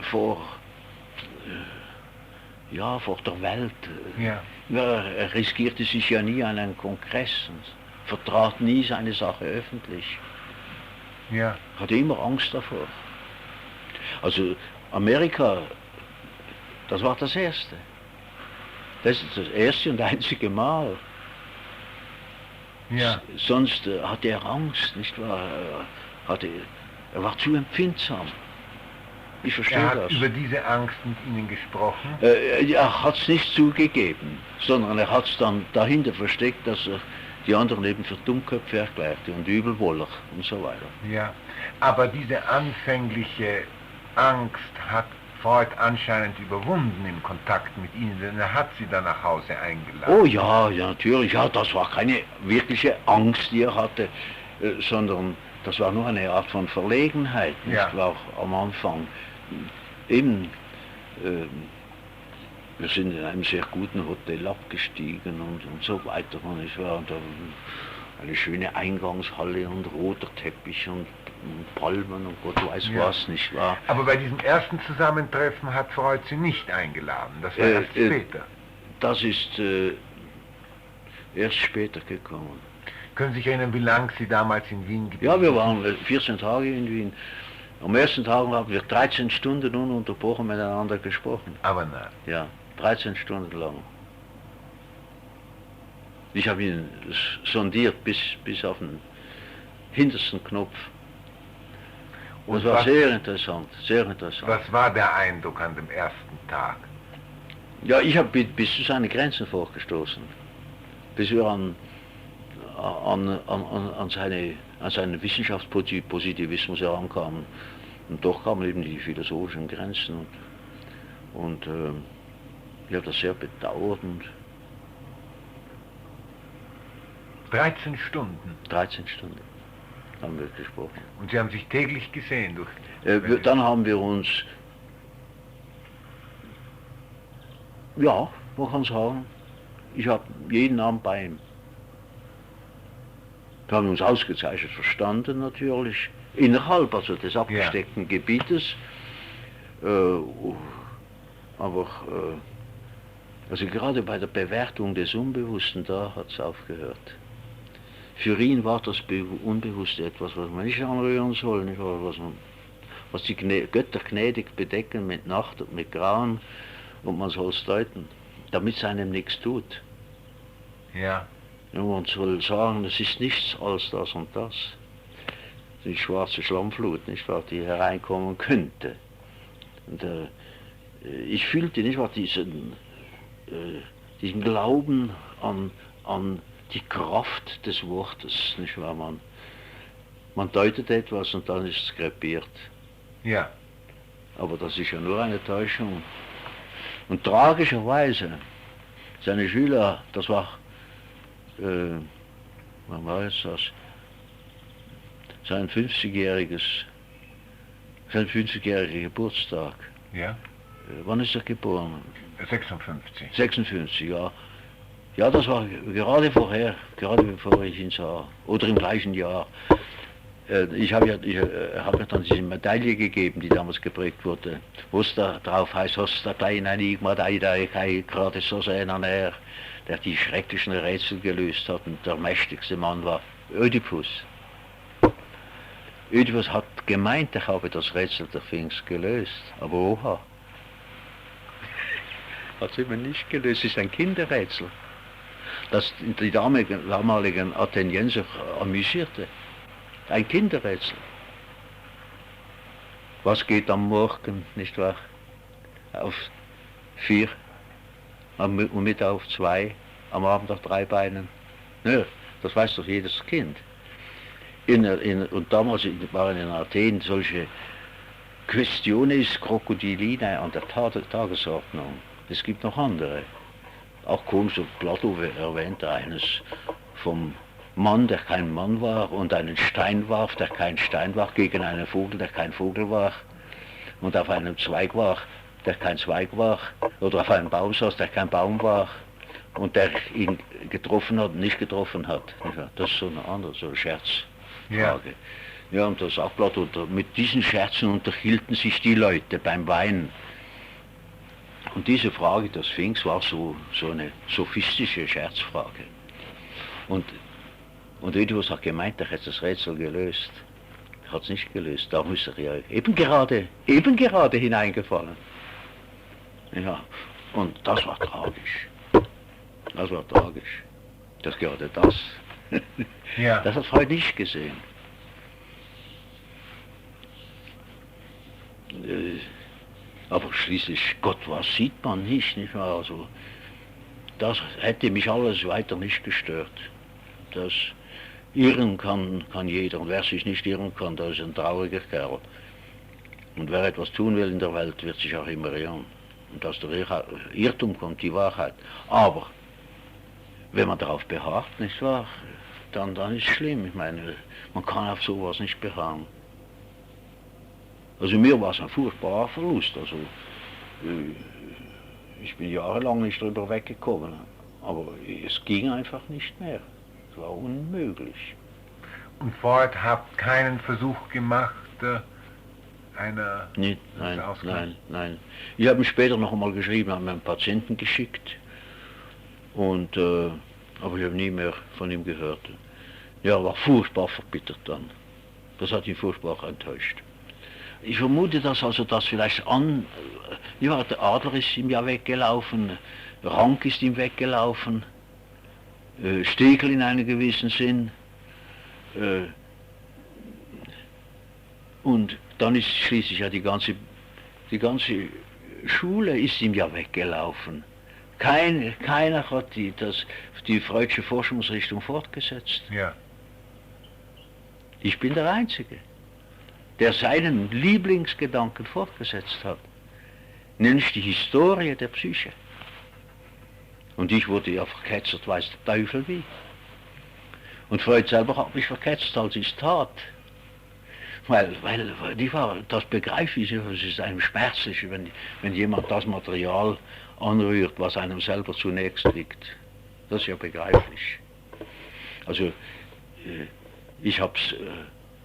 vor der Welt. Ja. Er riskierte sich ja nie an einen Kongress und vertrat nie seine Sache öffentlich. Ja. Hatte immer Angst davor. Also Amerika, das war das Erste. Das ist das erste und einzige Mal. Ja. Sonst hatte er Angst, nicht wahr? Er war zu empfindsam. Ich verstehe Er hat das. über diese Angst mit Ihnen gesprochen? Er hat es nicht zugegeben, sondern er hat es dann dahinter versteckt, dass er die anderen eben für Dummköpfe erklärte und Übelwoller und so weiter. Ja, aber diese anfängliche Angst hat Freud anscheinend überwunden im Kontakt mit Ihnen, denn er hat Sie dann nach Hause eingeladen. Oh ja, natürlich, ja, das war keine wirkliche Angst, die er hatte, sondern das war nur eine Art von Verlegenheit, nicht wahr, am Anfang. Eben, wir sind in einem sehr guten Hotel abgestiegen und so weiter. Und es war eine schöne Eingangshalle und roter Teppich und Palmen und Gott weiß was, nicht wahr? Aber bei diesem ersten Zusammentreffen hat Freud Sie nicht eingeladen, das war erst später. Das ist erst später gekommen. Können Sie sich erinnern, wie lange Sie damals in Wien geblieben sind? Ja, wir waren 14 Tage in Wien. Am ersten Tag haben wir 13 Stunden ununterbrochen miteinander gesprochen. Aber nein. Ja, 13 Stunden lang. Ich habe ihn sondiert bis auf den hintersten Knopf. Und das war sehr interessant, sehr interessant. Was war der Eindruck an dem ersten Tag? Ja, ich habe bis zu seine Grenzen vorgestoßen. Bis wir an seinen Wissenschaftspositivismus herankamen. Und doch kamen eben die philosophischen Grenzen. Und ich habe das sehr bedauert. 13 Stunden? 13 Stunden haben wir gesprochen. Und Sie haben sich täglich gesehen? Dann haben wir uns, ja, man kann sagen, ich habe jeden Abend bei ihm. Wir haben uns ausgezeichnet verstanden natürlich, innerhalb also des abgesteckten Gebietes. Aber also gerade bei der Bewertung des Unbewussten, da hat es aufgehört. Für ihn war das Unbewusste etwas, was man nicht anrühren soll, nicht? Was die Götter gnädig bedecken mit Nacht und mit Grauen, und man soll es deuten, damit es einem nichts tut. Ja. Und man soll sagen, es ist nichts als das und das. Die schwarze Schlammflut, nicht wahr, die hereinkommen könnte. Und ich fühlte nicht wahr, diesen Glauben an die Kraft des Wortes, nicht wahr? Man deutet etwas und dann ist es krepiert. Ja. Aber das ist ja nur eine Täuschung. Und tragischerweise, seine Schüler, das war, wann war jetzt das? Sein 50-jähriger Geburtstag. Ja. Wann ist er geboren? 56. 56, ja. Ja, das war gerade bevor ich ihn sah, oder im gleichen Jahr. Ich habe mir dann diese Medaille gegeben, die damals geprägt wurde, wo es da drauf heißt, Hosta klein enigma daidai kai gerade so sein an er, der die schrecklichen Rätsel gelöst hat und der mächtigste Mann war Ödipus. Etwas hat gemeint, ich habe das Rätsel der Sphinx gelöst, aber oha, hat sie mir nicht gelöst, es ist ein Kinderrätsel, das die damaligen Athenienser amüsierte. Ein Kinderrätsel. Was geht am Morgen, nicht wahr? Auf 4, am Mittag auf 2, am Abend auf 3 Beinen. Ja, das weiß doch jedes Kind. Und damals waren in Athen solche Questiones Crocodilinae an der Tagesordnung. Es gibt noch andere. Auch komisch, Plato erwähnte eines vom Mann, der kein Mann war, und einen Stein warf, der kein Stein war, gegen einen Vogel, der kein Vogel war, und auf einem Zweig war, der kein Zweig war, oder auf einem Baum saß, der kein Baum war, und der ihn getroffen hat und nicht getroffen hat. Das ist so eine andere, so eine Scherzfrage. Ja, und das sagt Plato, mit diesen Scherzen unterhielten sich die Leute beim Wein. Und diese Frage der Sphinx war so eine sophistische Scherzfrage. Und Oedipus hat gemeint, er hätte das Rätsel gelöst. Er hat es nicht gelöst, darum ist er ja eben gerade hineingefallen. Ja, und das war tragisch. Das war tragisch. Das gerade das. Ja. Das hat Freud nicht gesehen. Aber schließlich, Gott, was sieht man nicht wahr? Also, das hätte mich alles weiter nicht gestört. Das irren kann jeder, und wer sich nicht irren kann, das ist ein trauriger Kerl. Und wer etwas tun will in der Welt, wird sich auch immer irren. Und aus der Irrtum kommt die Wahrheit. Aber wenn man darauf beharrt, nicht wahr, dann ist es schlimm. Ich meine, man kann auf sowas nicht beharren. Also mir war es ein furchtbarer Verlust. Also ich bin jahrelang nicht drüber weggekommen. Aber es ging einfach nicht mehr. Es war unmöglich. Und Freud hat keinen Versuch gemacht, Nein. Ich habe ihn später noch einmal geschrieben, habe meinen Patienten geschickt. Und, aber ich habe nie mehr von ihm gehört. Ja, war furchtbar verbittert dann. Das hat ihn furchtbar enttäuscht. Ich vermute, dass vielleicht ja, der Adler ist ihm ja weggelaufen, Rank ist ihm weggelaufen, Stekel in einem gewissen Sinn. Und dann ist schließlich ja die ganze Schule ist ihm ja weggelaufen. Keiner hat die Freudsche Forschungsrichtung fortgesetzt. Ja. Ich bin der Einzige, der seinen Lieblingsgedanken fortgesetzt hat, nämlich die Historie der Psyche. Und ich wurde ja verketzert, weiß der Teufel wie. Und Freud selber hat mich verketzt, als ich es tat. Weil das begreife ich, es ist einem schmerzlich, wenn jemand das Material anrührt, was einem selber zunächst liegt. Das ist ja begreiflich. Also ich habe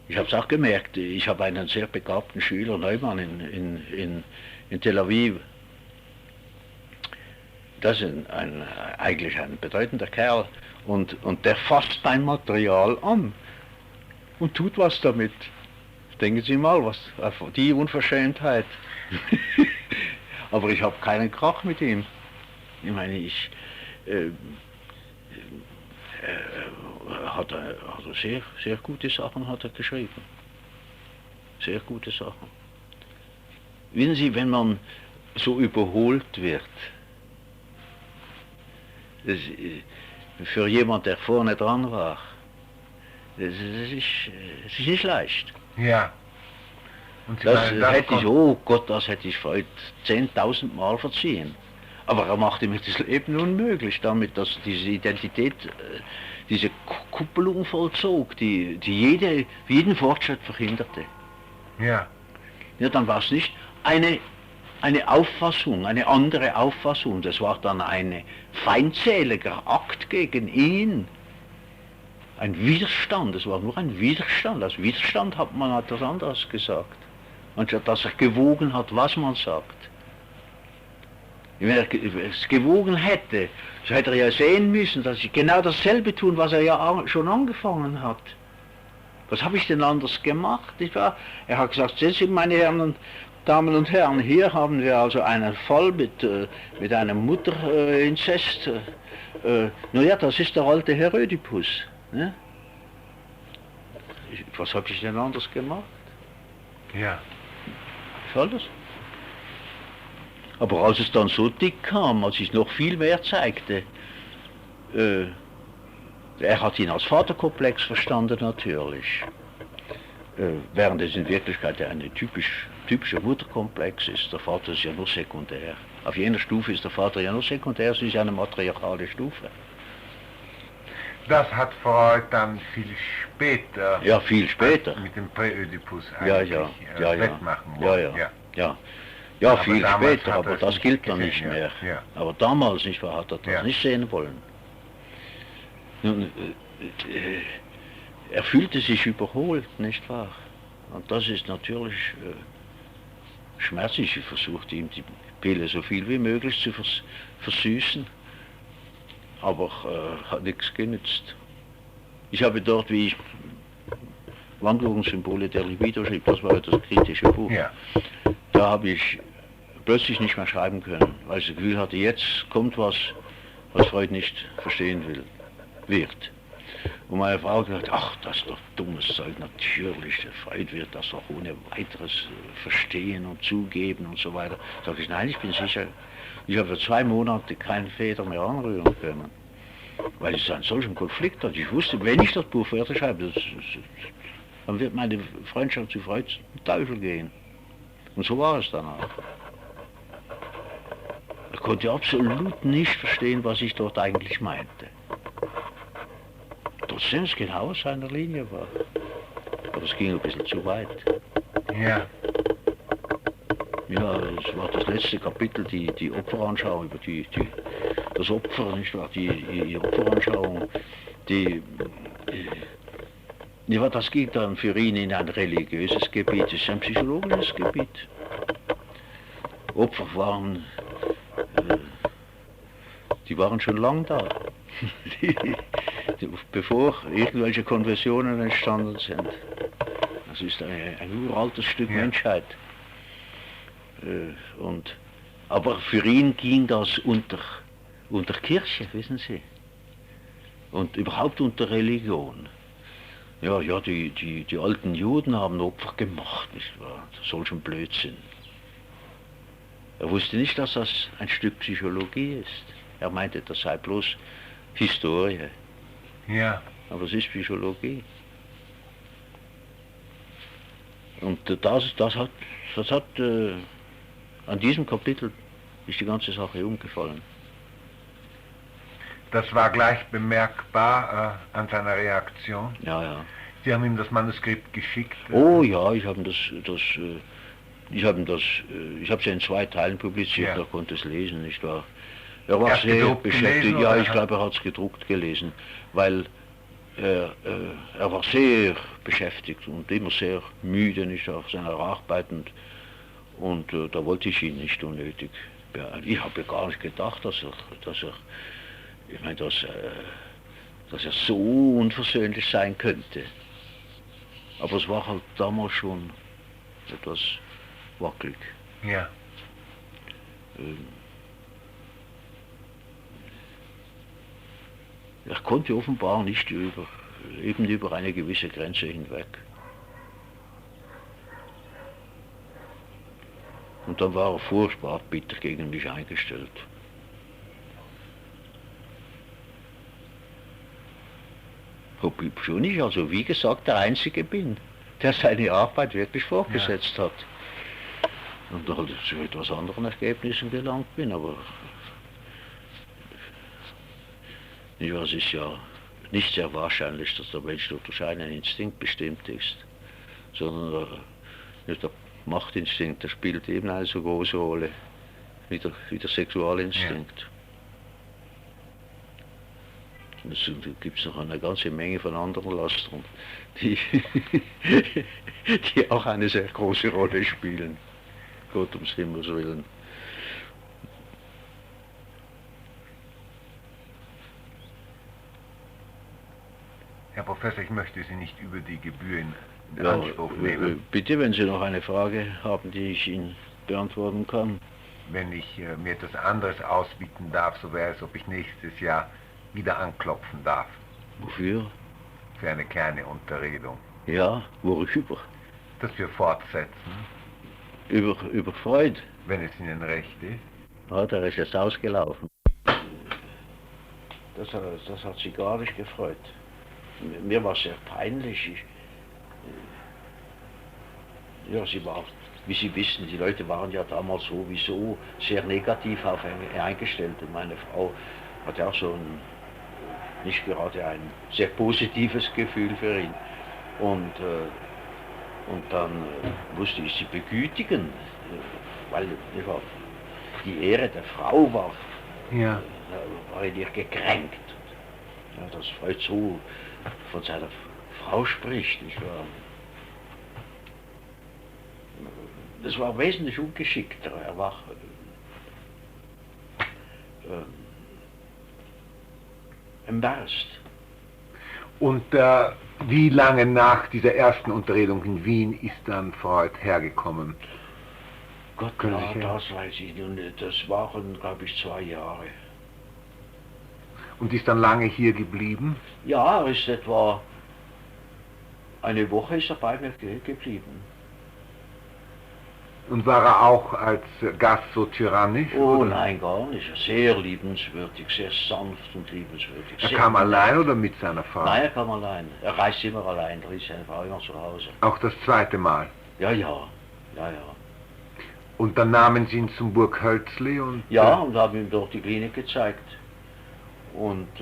es auch gemerkt, ich habe einen sehr begabten Schüler, Neumann, in Tel Aviv. Das ist eigentlich ein bedeutender Kerl, und der fasst mein Material an und tut was damit. Denken Sie mal, was die Unverschämtheit. Aber ich habe keinen Krach mit ihm. Ich meine, hat er sehr gute Sachen hat er geschrieben. Sehr gute Sachen. Wissen Sie, wenn man so überholt wird, für jemand, der vorne dran war, das ist nicht leicht. Ja. Und Das hätte ich, oh Gott, das hätte ich Freud 10.000 Mal verziehen. Aber er machte mir das Leben unmöglich damit, dass diese Identität, diese Kuppelung vollzog, die jeden Fortschritt verhinderte. Ja. Ja, dann war es nicht eine Auffassung, eine andere Auffassung, das war dann ein feindseliger Akt gegen ihn. Ein Widerstand, es war nur ein Widerstand. Als Widerstand hat man etwas anderes gesagt, anstatt dass er gewogen hat, was man sagt. Wenn er es gewogen hätte, so hätte er ja sehen müssen, dass ich genau dasselbe tun, was er ja schon angefangen hat. Was habe ich denn anders gemacht? Nicht wahr? Er hat gesagt, sehen Sie, meine Herren und Damen und Herren, hier haben wir also einen Fall mit einem Mutterinzest. Naja, das ist der alte Herr Ödipus. Ne? Was habe ich denn anders gemacht? Ja. Was das? Aber als es dann so dick kam, als es noch viel mehr zeigte, er hat ihn als Vaterkomplex verstanden natürlich, während es in Wirklichkeit ein typischer Mutterkomplex ist. Der Vater ist ja nur sekundär. Auf jener Stufe ist der Vater ja nur sekundär, es ist ja eine matriarchale Stufe. Das hat Freud dann viel später. Ja, viel später. Mit dem Prä-Ödipus eigentlich wettmachen wollen. Ja, viel später, aber das gilt dann nicht mehr. Ja. Aber damals nicht wahr, hat er das nicht sehen wollen. Nun, er fühlte sich überholt, nicht wahr? Und das ist natürlich schmerzlich. Ich versuchte ihm die Pille so viel wie möglich zu versüßen, aber hat nichts genützt. Ich habe dort, wie ich Wandlungssymbole der Libido schrieb, das war das kritische Buch, da habe ich plötzlich nicht mehr schreiben können, weil ich das Gefühl hatte, jetzt kommt was Freud nicht verstehen wird. Und meine Frau hat gesagt, ach, das ist doch dummes Zeug, natürlich, der Freud wird das doch ohne weiteres verstehen und zugeben und so weiter. Sag ich, nein, ich bin sicher, ich habe für 2 Monate keine Feder mehr anrühren können, weil ich einen solchen Konflikt hatte. Ich wusste, wenn ich das Buch fertig schreibe, dann wird meine Freundschaft zu Freud zum Teufel gehen. Und so war es dann auch. Er konnte absolut nicht verstehen, was ich dort eigentlich meinte. Trotzdem es genau aus seiner Linie war. Aber es ging ein bisschen zu weit. Ja. Ja, es war das letzte Kapitel, die Opferanschauung, über das Opfer, nicht wahr? Die Opferanschauung, das ging dann für ihn in ein religiöses Gebiet, es ist ein psychologisches Gebiet. Opfer waren, die waren schon lang da, bevor irgendwelche Konversionen entstanden sind. Das ist ein uraltes Stück Menschheit. Aber für ihn ging das unter Kirche, wissen Sie, und überhaupt unter Religion. Ja, die alten Juden haben Opfer gemacht, nicht wahr? Solchen Blödsinn. Er wusste nicht, dass das ein Stück Psychologie ist. Er meinte, das sei bloß Historie. Ja. Aber es ist Psychologie. Und das hat an diesem Kapitel ist die ganze Sache umgefallen. Das war gleich bemerkbar an seiner Reaktion. Ja. Sie haben ihm das Manuskript geschickt. Oh ja, ich habe es ja in 2 Teilen publiziert, er konnte es lesen, nicht wahr? Er war sehr beschäftigt, ja, ich glaube, er hat es gedruckt gelesen, weil er war sehr beschäftigt und immer sehr müde, nicht auf seiner Arbeit und da wollte ich ihn nicht unnötig. Ich habe gar nicht gedacht, dass er so unversöhnlich sein könnte. Aber es war halt damals schon etwas wackelig. Ja. Er konnte offenbar nicht über eine gewisse Grenze hinweg. Und dann war er furchtbar bitter gegen mich eingestellt. Obwohl ich also, wie gesagt, der Einzige bin, der seine Arbeit wirklich fortgesetzt hat. Und halt zu etwas anderen Ergebnissen gelangt bin, aber es ist ja nicht sehr wahrscheinlich, dass der Mensch durch einen Instinkt bestimmt ist, sondern der Machtinstinkt, der spielt eben eine so große Rolle wie der Sexualinstinkt. Und es gibt noch eine ganze Menge von anderen Lastern, die auch eine sehr große Rolle spielen. Gott ums Himmels Willen. Herr Professor, ich möchte Sie nicht über die Gebühr in Ja, Anspruch nehmen. bitte, wenn Sie noch eine Frage haben, die ich Ihnen beantworten kann. Wenn ich mir etwas anderes ausbieten darf, so wäre es, ob ich nächstes Jahr wieder anklopfen darf. Wofür? Für eine kleine Unterredung. Ja, worüber? Dass wir fortsetzen, Über Freud. wenn es Ihnen recht ist. Ja, der ist jetzt ausgelaufen. Das hat sie gar nicht gefreut. Mir war es sehr peinlich. Ja, sie war, wie Sie wissen, die Leute waren ja damals sowieso sehr negativ auf ihn eingestellt. Und meine Frau hatte auch so nicht gerade ein sehr positives Gefühl für ihn. Und dann musste ich sie begütigen, weil die Ehre der Frau war in ihr gekränkt. Ja, dass Freud so von seiner Frau spricht, nicht wahr? Das war wesentlich ungeschickter. Er war embarrassed. Und wie lange nach dieser ersten Unterredung in Wien ist dann Freud hergekommen? Gott, ja, das weiß ich nicht. Das waren, glaube ich, 2 Jahre. Und ist dann lange hier geblieben? Ja, ist etwa eine Woche ist er bei mir geblieben. Und war er auch als Gast so tyrannisch? Oh oder? nein, gar nicht. Sehr liebenswürdig, sehr sanft und liebenswürdig. Er kam allein oder mit seiner Frau? Nein, er kam allein. Er reist immer allein, da ist seine Frau immer zu Hause. Auch das zweite Mal? Ja, ja. Und dann nahmen Sie ihn zum Burg Hölzli und... Ja, und haben ihm dort die Klinik gezeigt. Und ach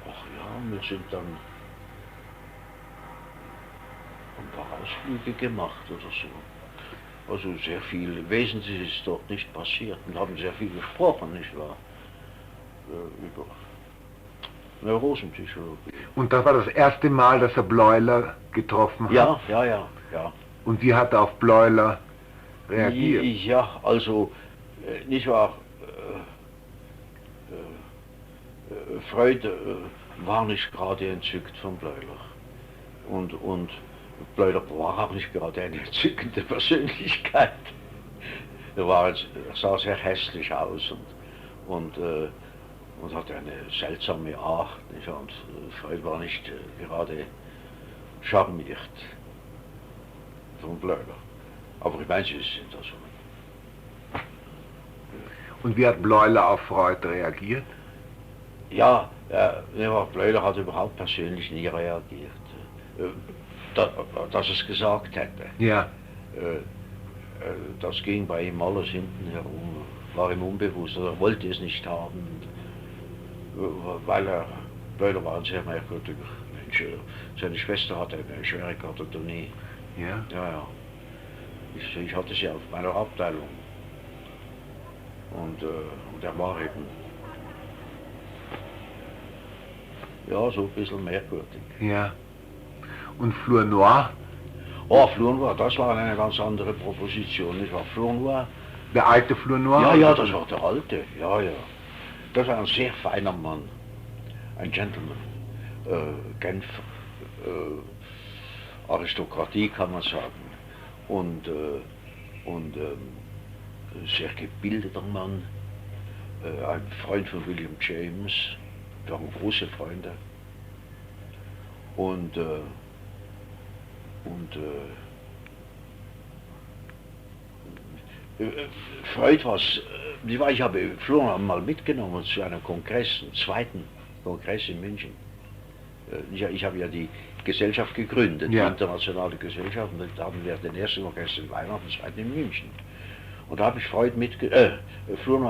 ja, wir sind dann ein paar Ausflüge gemacht oder so. Also sehr viel Wesentliches ist dort nicht passiert und haben sehr viel gesprochen, nicht wahr? Über Neurosenpsychologie. Und das war das erste Mal, dass er Bleuler getroffen hat? Ja. Und wie hat er auf Bleuler reagiert? Ja, also, nicht wahr, Freud war nicht gerade entzückt von Bleuler. Und Bleuler war auch nicht gerade eine entzückende Persönlichkeit. Er sah sehr hässlich aus und hatte eine seltsame Art. Nicht? Und Freud war nicht gerade charmiert von Bleuler. Aber ich meine, sie sind also. Und wie hat Bleuler auf Freud reagiert? Ja, Bleuler hat überhaupt persönlich nie reagiert. Dass es gesagt hätte. Ja. Das ging bei ihm alles hinten herum, war ihm unbewusst, er wollte es nicht haben, weil Bleuler war ein sehr merkwürdiger Mensch. Seine Schwester hatte eine schwere Katatonie. Ja? Ja. Ich hatte sie auf meiner Abteilung. Und er war eben, ja, so ein bisschen merkwürdig. Ja. Und Fleur Noir? Oh, Fleur Noir, das war eine ganz andere Proposition, nicht wahr? Fleur Noir. Der alte Fleur Noir? Ja, das war der alte, ja. Das war ein sehr feiner Mann, ein Gentleman, Genfer, Aristokratie kann man sagen. Und sehr gebildeter Mann, ein Freund von William James, wir waren große Freunde. Und Freud war ich habe Florian mal mitgenommen zu einem Kongress, einem zweiten Kongress in München. Ich habe ja die Gesellschaft gegründet, ja. Die internationale Gesellschaft, und da haben wir den ersten Kongress in Weimar und den zweiten in München. Und da habe ich Florian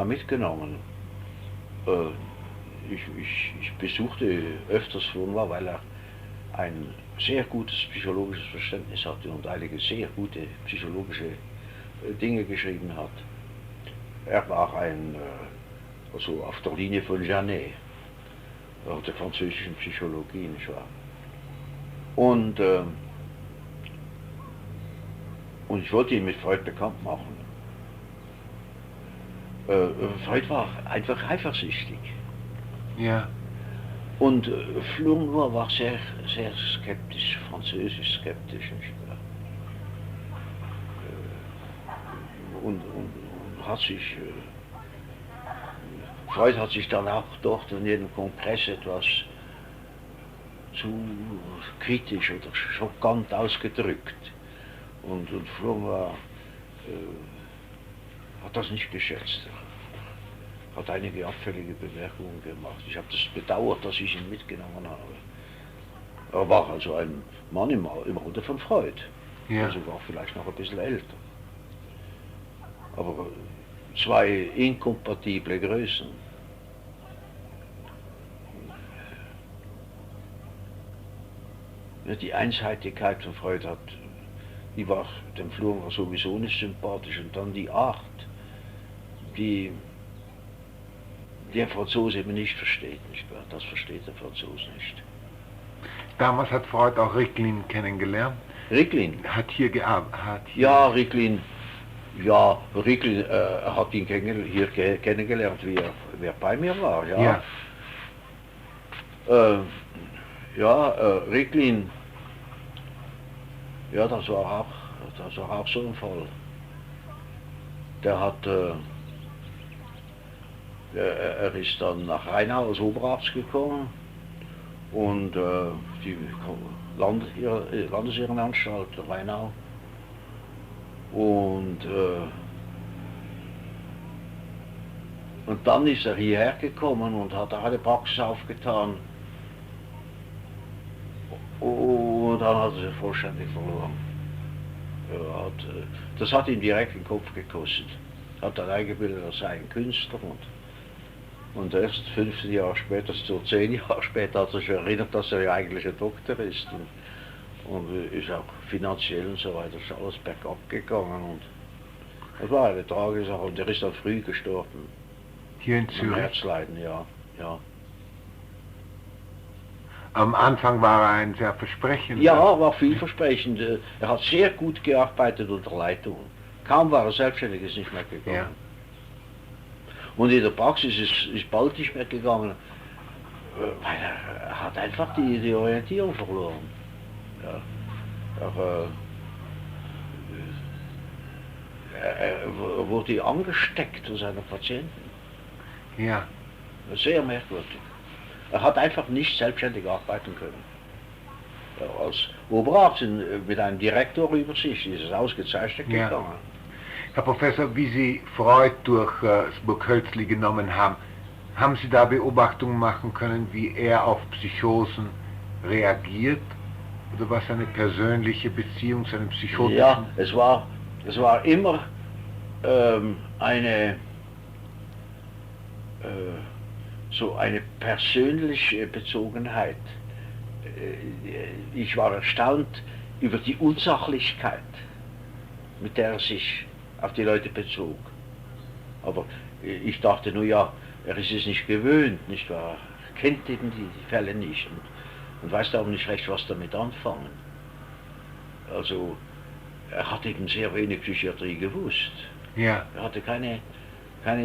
mitgenommen. Ich besuchte öfters Florian, weil er ein sehr gutes psychologisches Verständnis hatte und einige sehr gute psychologische Dinge geschrieben hat. Er war also auf der Linie von Janet, der französischen Psychologie, nicht wahr? Und ich wollte ihn mit Freud bekannt machen. Freud war einfach eifersüchtig. Ja. Und Flournoy war sehr, sehr skeptisch, französisch skeptisch. Nicht wahr? Und hat sich, Freud hat sich dann auch dort in jedem Kongress etwas zu kritisch oder schockant ausgedrückt. Und Flournoy hat das nicht geschätzt. Hat einige abfällige Bemerkungen gemacht. Ich habe das bedauert, dass ich ihn mitgenommen habe. Er war also ein Mann im Alter von Freud. Ja. Also war vielleicht noch ein bisschen älter. Aber zwei inkompatible Größen. Ja, die Einseitigkeit von Freud die war dem Flournoy sowieso nicht sympathisch. Und dann die Art, die der Franzose eben nicht versteht, nicht wahr? Das versteht der Franzose nicht. Damals hat Freud auch Ricklin kennengelernt. Ricklin? Hat hier gearbeitet. Ja, Ricklin. Ja, Ricklin hat ihn hier kennengelernt, wie er bei mir war. Ja. Ricklin. Ja, das war auch so ein Fall. Der hat er ist dann nach Rheinau als Oberarzt gekommen und die Landesirrenanstalt Rheinau und dann ist er hierher gekommen und hat eine Praxis aufgetan und dann hat er sich vollständig verloren. Das hat ihm direkt den Kopf gekostet. Hat dann eingebildet, er sei ein Künstler und erst 15 Jahre später, so 10 Jahre später, hat er sich erinnert, dass er ja eigentlich ein Doktor ist und ist auch finanziell und so weiter, ist alles bergab gegangen und das war eine tragische Sache und er ist dann früh gestorben. Hier in Zürich? Herzleiden, ja. Am Anfang war er ein sehr versprechender. Ja, war vielversprechend. Er hat sehr gut gearbeitet unter Leitung. Kaum war er selbstständig, ist nicht mehr gegangen. Ja. Und in der Praxis ist bald nicht mehr gegangen, weil er hat einfach die Orientierung verloren. Ja. Er wurde angesteckt von seinen Patienten. Ja. Sehr merkwürdig. Er hat einfach nicht selbstständig arbeiten können. Ja, als Oberarzt mit einem Direktor über sich ist es ausgezeichnet gegangen. Herr Professor, wie Sie Freud durch das Burghölzli genommen haben, haben Sie da Beobachtungen machen können, wie er auf Psychosen reagiert? Oder was seine persönliche Beziehung, seine psychotischen... Ja, es war immer so eine persönliche Bezogenheit. Ich war erstaunt über die Unsachlichkeit, mit der er sich auf die Leute bezog. Aber ich dachte nur, ja, er ist es nicht gewöhnt, nicht wahr? Er kennt eben die Fälle nicht und weiß darum nicht recht, was damit anfangen. Also, er hat eben sehr wenig Psychiatrie gewusst. Ja. Er hatte keine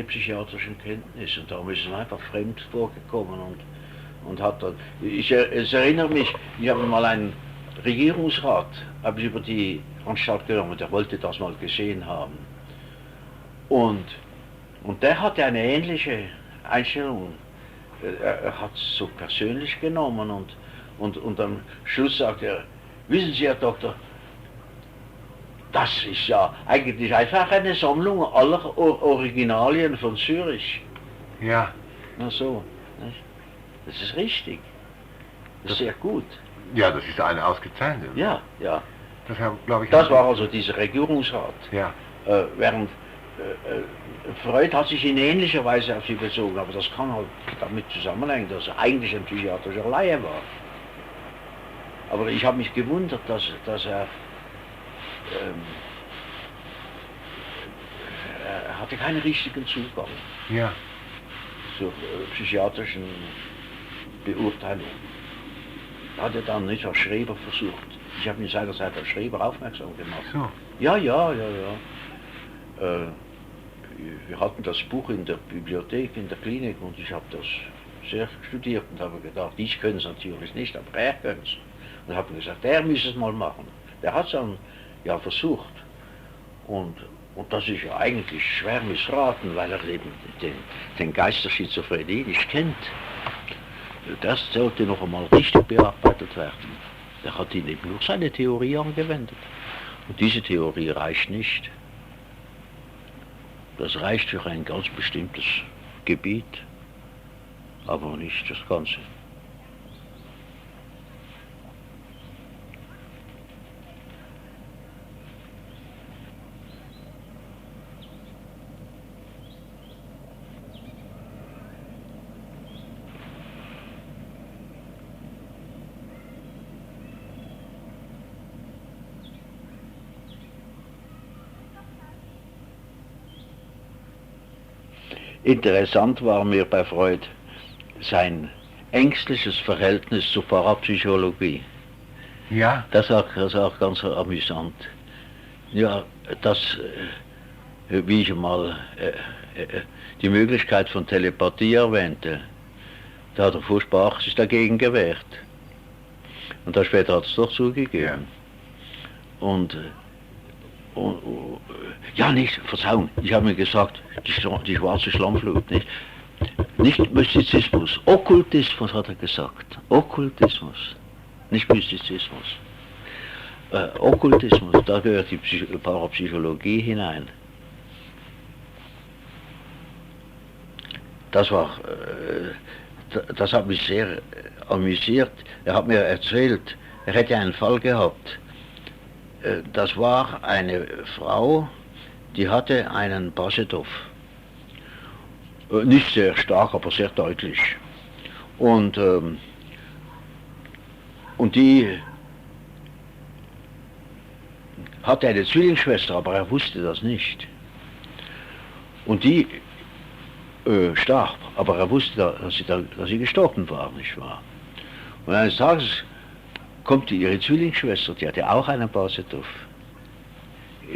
psychiatrischen Kenntnisse und darum ist er einfach fremd vorgekommen und hat dann, es erinnert mich, ich habe mal einen Regierungsrat, habe ich über die Anstalt genommen, der wollte das mal gesehen haben. Und der hatte eine ähnliche Einstellung. Er hat es so persönlich genommen und am Schluss sagt er, wissen Sie, Herr Doktor, das ist ja eigentlich einfach eine Sammlung aller Originalien von Zürich. Ja. Na so, nicht? Das ist richtig. Das ist sehr gut. Ja, das ist eine ausgezeichnete. Ja. Das, glaube ich, das war also dieser Regierungsrat. Ja. Während Freud hat sich in ähnlicher Weise auf sie bezogen, aber das kann halt damit zusammenhängen, dass er eigentlich ein psychiatrischer Laie war. Aber ich habe mich gewundert, dass er hatte keinen richtigen Zugang zur psychiatrischen Beurteilung. Er hatte dann nicht auf Schreber versucht. Ich habe ihn seinerzeit auf Schreber aufmerksam gemacht. So. Ja. wir hatten das Buch in der Bibliothek, in der Klinik und ich habe das sehr studiert und habe gedacht, ich könnte es natürlich nicht, aber er könnte es. Und habe gesagt, er müsse es mal machen. Der hat es dann ja versucht. Und das ist ja eigentlich schwer missraten, weil er eben den Geist der Schizophrenie nicht kennt. Das sollte noch einmal richtig bearbeitet werden. Er hat ihn eben nur seine Theorie angewendet. Und diese Theorie reicht nicht. Das reicht für ein ganz bestimmtes Gebiet, aber nicht das Ganze. Interessant war mir bei Freud sein ängstliches Verhältnis zur Parapsychologie. Ja? Das ist auch ganz amüsant. Ja, wie ich mal die Möglichkeit von Telepathie erwähnte, da hat er furchtbar sich dagegen gewehrt. Und dann später hat es doch zugegeben. Ja. Und ja, nicht, Verzeihung, ich habe mir gesagt, die schwarze Schlammflut, nicht Mystizismus, Okkultismus hat er gesagt, Okkultismus, nicht Mystizismus. Okkultismus, da gehört die Parapsychologie hinein. Das hat mich sehr amüsiert. Er hat mir erzählt, er hätte einen Fall gehabt. Das war eine Frau, die hatte einen Basedow. Nicht sehr stark, aber sehr deutlich. Und die hatte eine Zwillingsschwester, aber er wusste das nicht. Und die starb, aber er wusste, dass sie gestorben war, nicht wahr? Und eines Tages kommt ihre Zwillingsschwester, die hatte auch einen Basedow.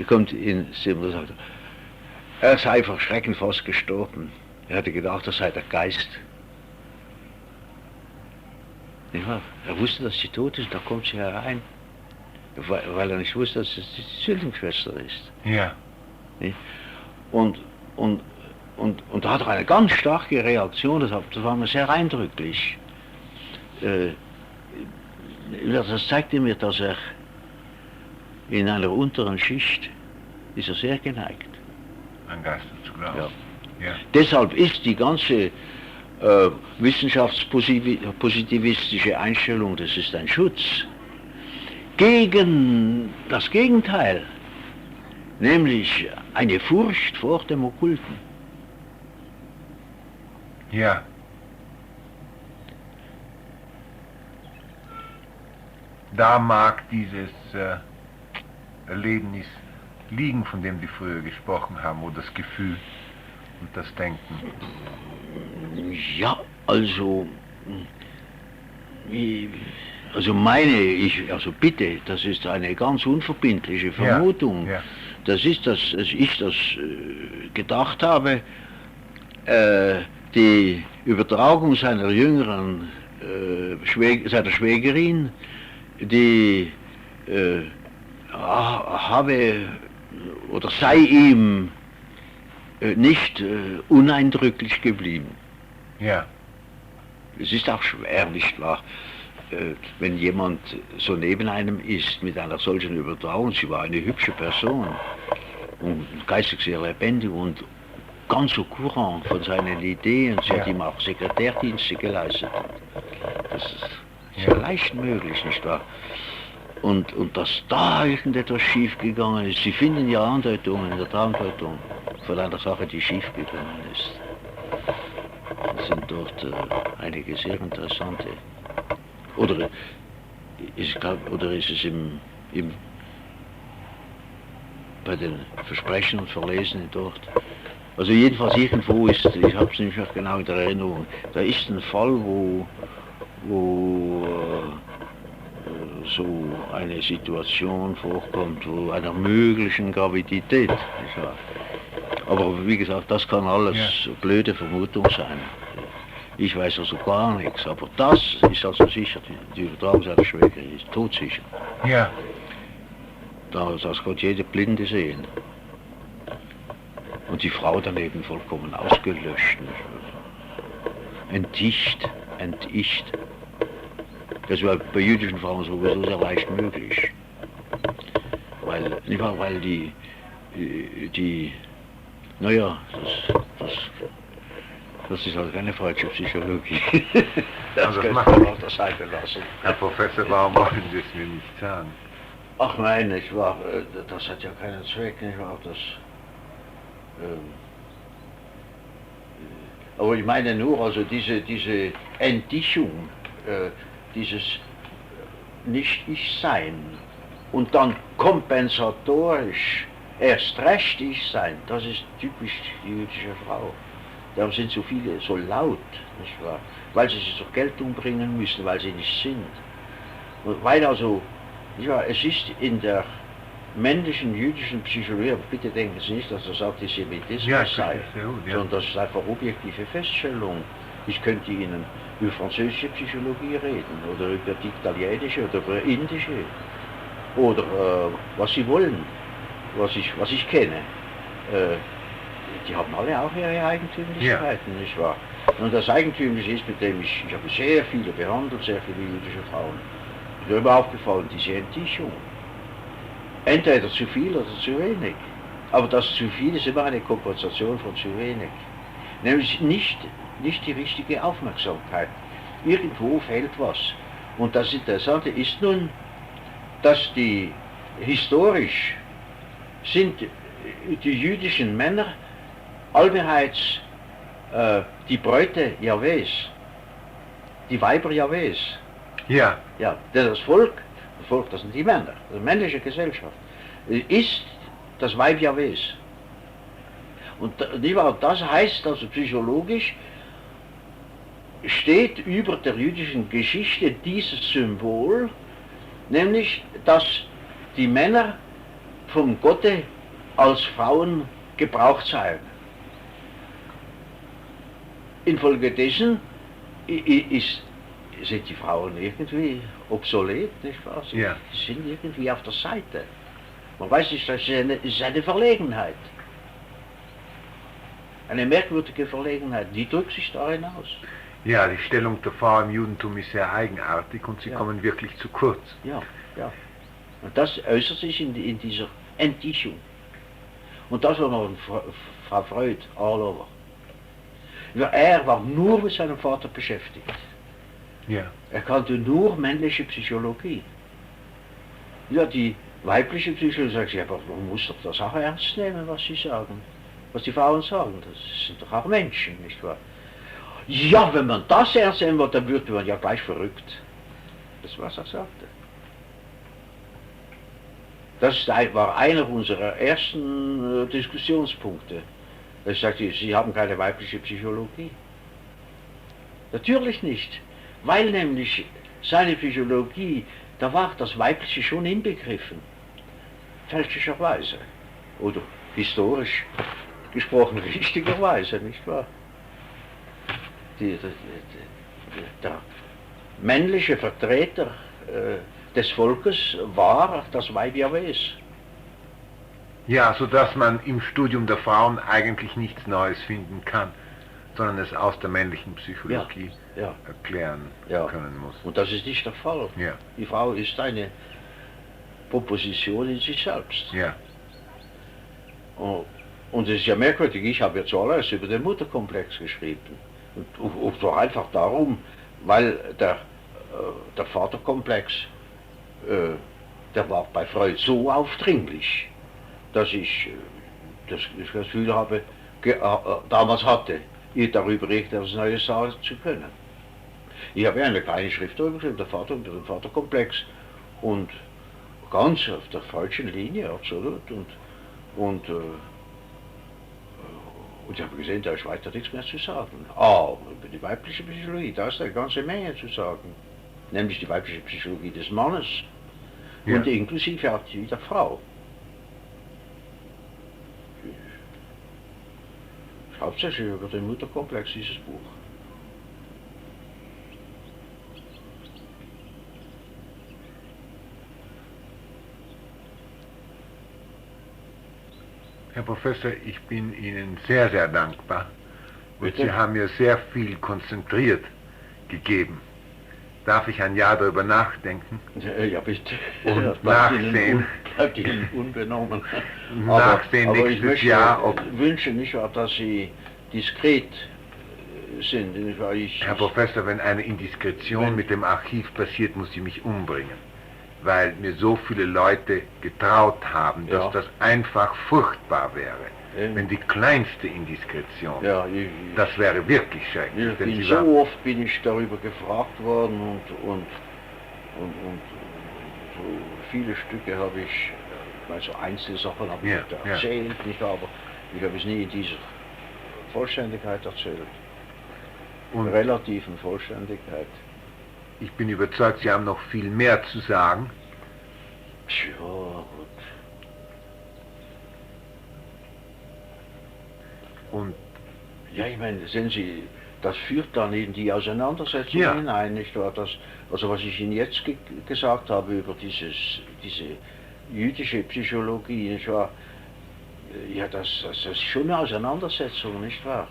Kommt ins Zimmer und sagt, er sei vor Schrecken fast gestorben. Er hatte gedacht, das sei der Geist. Nicht wahr? Er wusste, dass sie tot ist, da kommt sie herein. Weil er nicht wusste, dass es die Zwillingsschwester ist. Ja. Und da hat er eine ganz starke Reaktion, das war mir sehr eindrücklich. Das zeigte mir, dass er in einer unteren Schicht ist er sehr geneigt. An Geister zu glauben. Ja. Ja. Deshalb ist die ganze wissenschaftspositivistische Einstellung, das ist ein Schutz gegen das Gegenteil, nämlich eine Furcht vor dem Okkulten. Ja. Da mag dieses Erlebnis liegen, von dem Sie früher gesprochen haben, oder das Gefühl und das Denken. Ja, also meine ich, also bitte, das ist eine ganz unverbindliche Vermutung. Ja, ja. Das ist, dass ich das gedacht habe, die Übertragung seiner jüngeren seiner Schwägerin, die habe oder sei ihm nicht uneindrücklich geblieben. Ja. Es ist auch schwer, nicht wahr, wenn jemand so neben einem ist mit einer solchen Übertragung. Sie war eine hübsche Person und geistig sehr lebendig und ganz so courant von seinen Ideen. Sie hat ihm auch Sekretärdienste geleistet. Das ist sehr leicht möglich, nicht wahr? Und dass da irgendetwas schiefgegangen ist. Sie finden ja Andeutungen in der Traumdeutung von einer Sache, die schiefgegangen ist. Es sind dort einige sehr interessante. Oder ist es bei den Versprechen und Verlesenen dort? Also jedenfalls irgendwo ist, ich habe es nicht mehr genau in der Erinnerung, da ist ein Fall, wo so eine Situation vorkommt, wo einer möglichen Gravidität, Aber wie gesagt, das kann alles Ja. blöde Vermutung sein. Ich weiß also gar nichts, aber das ist also sicher, die Übertragung seiner Schwägerin ist todsicher. Ja. Das kann jede Blinde sehen. Und die Frau daneben vollkommen ausgelöscht. Entdicht. Das war bei jüdischen Frauen sowieso sehr leicht möglich. Weil naja, das ist halt keine falsche Psychologie. Das Also kann das man auf der Seite lassen. Herr Professor, warum wollen Sie es mir nicht sagen? Ach nein, nicht wahr, das hat ja keinen Zweck, nicht wahr, aber ich meine nur, also diese Entdichtung, dieses Nicht-Ich-Sein und dann kompensatorisch erst recht Ich-Sein, das ist typisch die jüdische Frau. Darum sind so viele so laut, nicht wahr? Weil sie sich zur Geltung bringen müssen, weil sie nicht sind. Und weil also, ja, es ist in der männlichen jüdischen Psychologie, aber bitte denken Sie nicht, dass das Antisemitismus sei, sondern das ist einfach objektive Feststellung. Ich könnte Ihnen über französische Psychologie reden, oder über die italienische, oder über indische, oder was Sie wollen, was ich kenne. Die haben alle auch ihre Eigentümlichkeiten, nicht wahr? Und das Eigentümliche ist, mit dem ich habe sehr viele behandelt, sehr viele jüdische Frauen. Mir ist immer aufgefallen, diese Entdichtung. Entweder zu viel oder zu wenig. Aber das zu viel ist immer eine Kompensation von zu wenig. Nämlich nicht die richtige Aufmerksamkeit. Irgendwo fehlt was. Und das Interessante ist nun, dass historisch sind die jüdischen Männer allbereits die Bräute Jahwes, die Weiber Jahwes. Ja. Ja, das Volk, das sind die Männer, die männliche Gesellschaft, ist das Weib Jahwes. Und das heißt also psychologisch, steht über der jüdischen Geschichte dieses Symbol, nämlich dass die Männer vom Gotte als Frauen gebraucht seien. Infolgedessen sind die Frauen irgendwie obsolet, nicht wahr? Sie sind irgendwie auf der Seite. Man weiß nicht, das ist eine Verlegenheit. Eine merkwürdige Verlegenheit, die drückt sich darin aus. Ja, die Stellung der Frau im Judentum ist sehr eigenartig und sie kommen wirklich zu kurz. Ja. Und das äußert sich in dieser Entdichtung. Und das war noch Frau Freud all over. Ja, er war nur mit seinem Vater beschäftigt. Ja. Er kannte nur männliche Psychologie. Ja, die weibliche Psychologie sagt, ja, aber man muss doch das auch ernst nehmen, was sie sagen. Was die Frauen sagen, das sind doch auch Menschen, nicht wahr? Ja, wenn man das ernst nehmen will, dann würde man ja gleich verrückt. Das war, was er sagte. Das war einer unserer ersten Diskussionspunkte. Er sagte, Sie haben keine weibliche Psychologie. Natürlich nicht, weil nämlich seine Psychologie, da war das Weibliche schon inbegriffen. Fälschlicherweise. Oder historisch gesprochen richtigerweise, nicht wahr? Der männliche Vertreter des Volkes war das Weib Jahwes. Ja, sodass man im Studium der Frauen eigentlich nichts Neues finden kann, sondern es aus der männlichen Psychologie erklären können muss. Und das ist nicht der Fall. Ja. Die Frau ist eine Proposition in sich selbst. Ja. Und es ist ja merkwürdig, ich habe ja zuallererst über den Mutterkomplex geschrieben. Und doch einfach darum, weil der Vaterkomplex, der war bei Freud so aufdringlich, dass ich das Gefühl habe, damals hatte, ihr darüber etwas Neues sagen zu können. Ich habe eine kleine Schrift darüber geschrieben, über den Vaterkomplex, und ganz auf der falschen Linie, absolut. Und ich habe gesehen, da ist weiter nichts mehr zu sagen. Aber über die weibliche Psychologie, da ist eine ganze Menge zu sagen. Nämlich die weibliche Psychologie des Mannes und inklusive auch die der Frau. Hauptsächlich über den Mutterkomplex, dieses Buch. Herr Professor, ich bin Ihnen sehr, sehr dankbar. Und Bitte? Sie haben mir sehr viel konzentriert gegeben. Darf ich ein Jahr darüber nachdenken? Ja, bitte. Und Das bleibt nachsehen. Bleibt Ihnen unbenommen. Nachsehen aber ich nächstes möchte Jahr, ob... wünschen, nicht wahr, dass Sie diskret sind. Nicht wahr? Herr Professor, wenn eine Indiskretion mit dem Archiv passiert, muss sie mich umbringen. Weil mir so viele Leute getraut haben, dass Ja. das einfach furchtbar wäre. Wenn die kleinste Indiskretion, Ja, das wäre wirklich schrecklich. ich Denn bin Sie so waren, oft bin ich darüber gefragt worden und so viele Stücke habe ich, also Einzelsachen habe ich Ja, nicht ja. erzählt, nicht, aber ich habe es nie in dieser Vollständigkeit erzählt. und Relativen Vollständigkeit. ich bin überzeugt, Sie haben noch viel mehr zu sagen. Ja, gut. Und Ja, ich meine, sehen Sie, das führt dann in die Auseinandersetzung Ja. hinein, nicht wahr? Also was ich Ihnen jetzt gesagt habe über diese jüdische Psychologie, nicht wahr? Ja, das ist schon eine Auseinandersetzung, nicht wahr?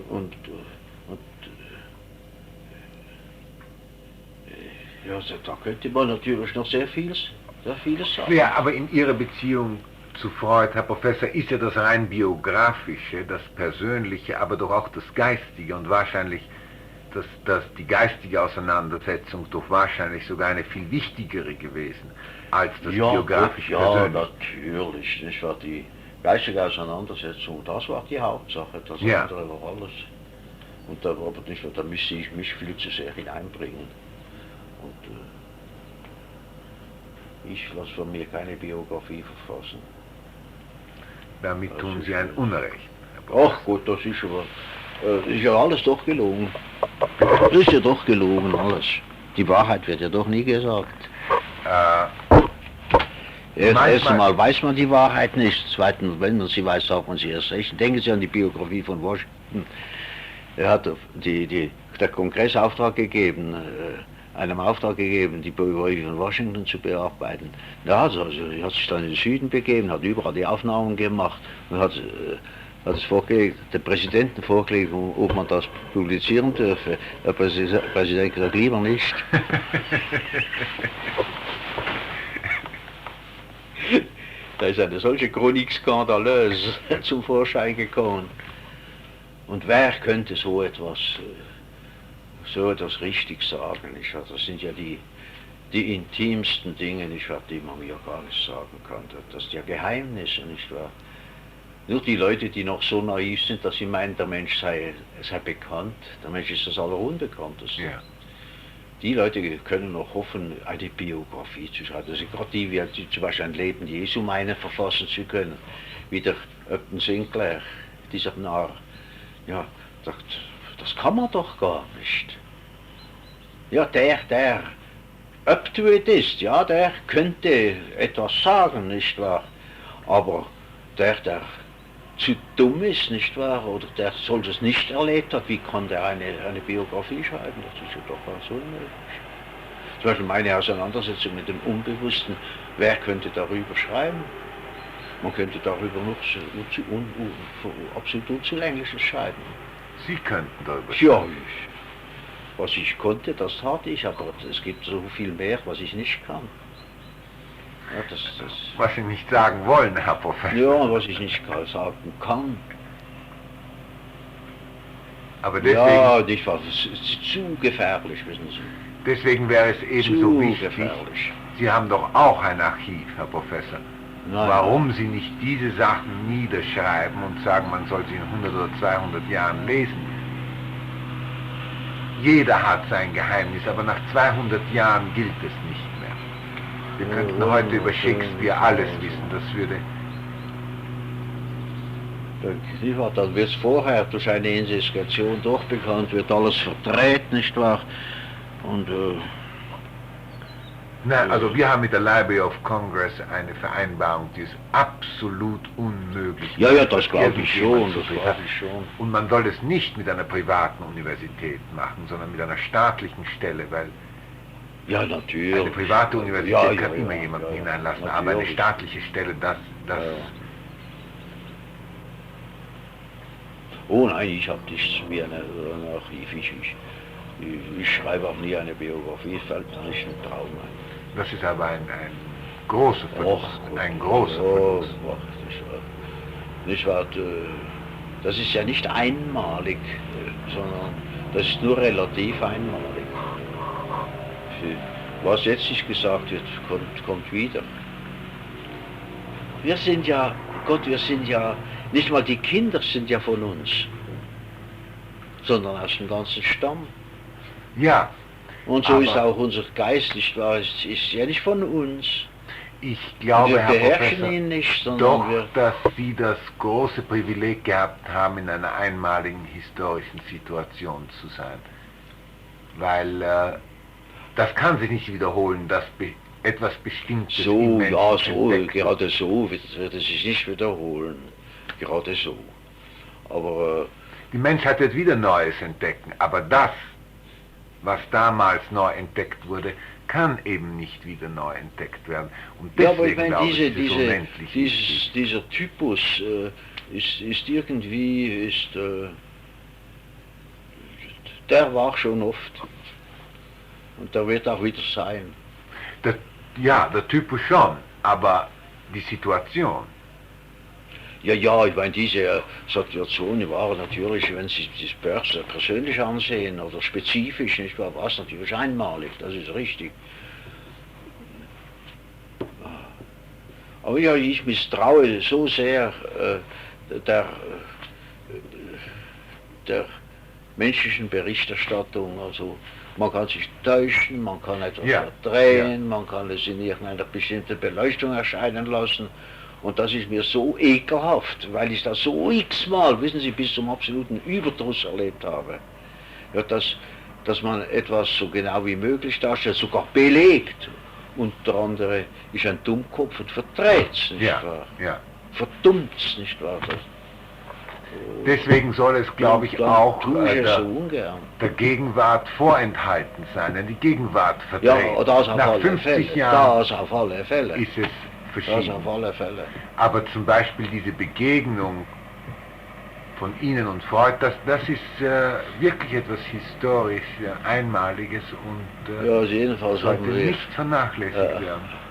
Und ja, da könnte man natürlich noch sehr vieles sagen. ja, aber in Ihrer Beziehung zu Freud, Herr Professor, ist ja das rein biografische, das Persönliche, aber doch auch das Geistige und wahrscheinlich die geistige Auseinandersetzung doch wahrscheinlich sogar eine viel wichtigere gewesen als das biografisch ja, Persönliche. natürlich, nicht wahr? Die geistige Auseinandersetzung, das war die Hauptsache, das Ja. andere war alles. Und da, aber nicht wahr, da müsste ich mich viel zu sehr hineinbringen. Und ich lasse von mir keine Biografie verfassen. Damit Das tun ist Sie ein so. Unrecht. Herr Professor. Ach gut, das ist ja alles doch gelogen. Das ist ja doch gelogen alles. Die Wahrheit wird ja doch nie gesagt. Manchmal- Erst einmal weiß man die Wahrheit nicht. Zweitens, wenn man sie weiß, sagt man sie erst recht. Denken Sie an die Biografie von Washington. Er hat der Kongress Auftrag gegeben, einem Auftrag gegeben, die Biografie von Washington zu bearbeiten. Ja, also er hat sich dann in den Süden begeben, hat überall die Aufnahmen gemacht und hat es vorgelegt, dem Präsidenten vorgelegt, ob man das publizieren dürfe. Der Präsident gesagt, lieber nicht. Da ist eine solche Chronik skandalös zum Vorschein gekommen. Und wer könnte so etwas richtig sagen? Nicht wahr? Das sind ja die intimsten Dinge, nicht wahr, die man ja gar nicht sagen kann. Das sind ja Geheimnisse, nicht wahr? Nur die Leute, die noch so naiv sind, dass sie meinen, der Mensch sei bekannt. Der Mensch ist das Allerunbekannteste. Ja. Die Leute können noch hoffen, eine Biografie zu schreiben. Also gerade die zum Beispiel ein Leben Jesu meinen, verfassen zu können. Wie der Upton Sinclair, dieser Narr. Ja, das kann man doch gar nicht. Ja, der up to it ist, ja, der könnte etwas sagen, nicht wahr? Aber der zu dumm ist, nicht wahr? Oder der solches nicht erlebt hat, wie kann der eine Biografie schreiben? Das ist ja doch ganz unmöglich. Zum Beispiel meine Auseinandersetzung mit dem Unbewussten, wer könnte darüber schreiben? Man könnte darüber noch absolut Unzulängliches schreiben. Sie könnten darüber Ja, was ich konnte, das tat ich, aber es gibt so viel mehr, was ich nicht kann. Ja, Was Sie nicht sagen wollen, Herr Professor. ja, was ich nicht sagen kann. Aber deswegen, Ja, nicht wahr, das ist zu gefährlich, wissen Sie. deswegen wäre es ebenso Zu wichtig. gefährlich. Sie haben doch auch ein Archiv, Herr Professor. Nein, Warum Sie nicht diese Sachen niederschreiben und sagen, man soll sie in 100 oder 200 Jahren lesen? Jeder hat sein Geheimnis, aber nach 200 Jahren gilt es nicht mehr. Wir könnten heute über Shakespeare alles wissen, das würde... Dann wird es vorher durch eine Indiskretion doch bekannt, wird alles verdreht, nicht wahr? Und Na, also wir haben mit der Library of Congress eine Vereinbarung, die ist absolut unmöglich. Ja, ja, das glaube ich schon, das betrifft. glaube ich schon. Und man soll es nicht mit einer privaten Universität machen, sondern mit einer staatlichen Stelle, weil Ja, natürlich. eine private Universität kann immer ja, jemanden ja, hineinlassen, aber eine natürlich. staatliche Stelle, das Ja. Oh nein, ich habe nichts wie ein Archiv. Ich schreibe auch nie eine Biografie, fällt mir nicht ein Traum ein. das ist aber ein großer Verlust, ein großer Verlust. Nicht wahr, das ist ja nicht einmalig, sondern das ist nur relativ einmalig. Was jetzt nicht gesagt wird, kommt wieder. Wir sind ja, nicht mal die Kinder sind ja von uns, sondern aus dem ganzen Stamm. Ja, Und so aber ist auch unser Geist, nicht wahr, ist ja nicht von uns. ich glaube, Wir Herr beherrschen Professor, ihn nicht, sondern doch, wir... dass Sie das große Privileg gehabt haben, in einer einmaligen historischen Situation zu sein. Weil das kann sich nicht wiederholen, dass etwas Bestimmtes So, im Menschen ja, so, entdeckt wird. gerade so wird es sich nicht wiederholen. Gerade so. Aber Die Menschheit wird wieder Neues entdecken, aber das, was damals neu entdeckt wurde, kann eben nicht wieder neu entdeckt werden. Und ja, deswegen aber ich meine, glaube ich, ist es unendlich wichtig. dieser Typus ist irgendwie, der war schon oft. Und der wird auch wieder sein. Ja, der Typus schon, aber die Situation. Ja, ich meine, diese Situationen waren natürlich, wenn Sie das persönlich ansehen oder spezifisch, nicht wahr, war es natürlich einmalig, das ist richtig. Aber ja, ich misstraue so sehr der menschlichen Berichterstattung, also man kann sich täuschen, man kann etwas verdrehen, man kann es in irgendeiner bestimmten Beleuchtung erscheinen lassen. Und das ist mir so ekelhaft, weil ich das so x-mal, wissen Sie, bis zum absoluten Überdruss erlebt habe. Ja, dass man etwas so genau wie möglich darstellt, sogar belegt. Unter anderem ist ein Dummkopf und verdreht's, nicht wahr? Ja. Verdummt's, nicht wahr? Deswegen soll es, glaube ich, auch der Gegenwart vorenthalten sein, denn die Gegenwart verdreht. Ja, das auf Nach alle 50 Fälle. Jahren Das auf alle Fälle. ist es verschieden. Das auf alle Fälle. Aber zum Beispiel diese Begegnung von Ihnen und Freud, das ist wirklich etwas historisch Einmaliges und ja, also jedenfalls sollte haben wir, nicht vernachlässigt werden.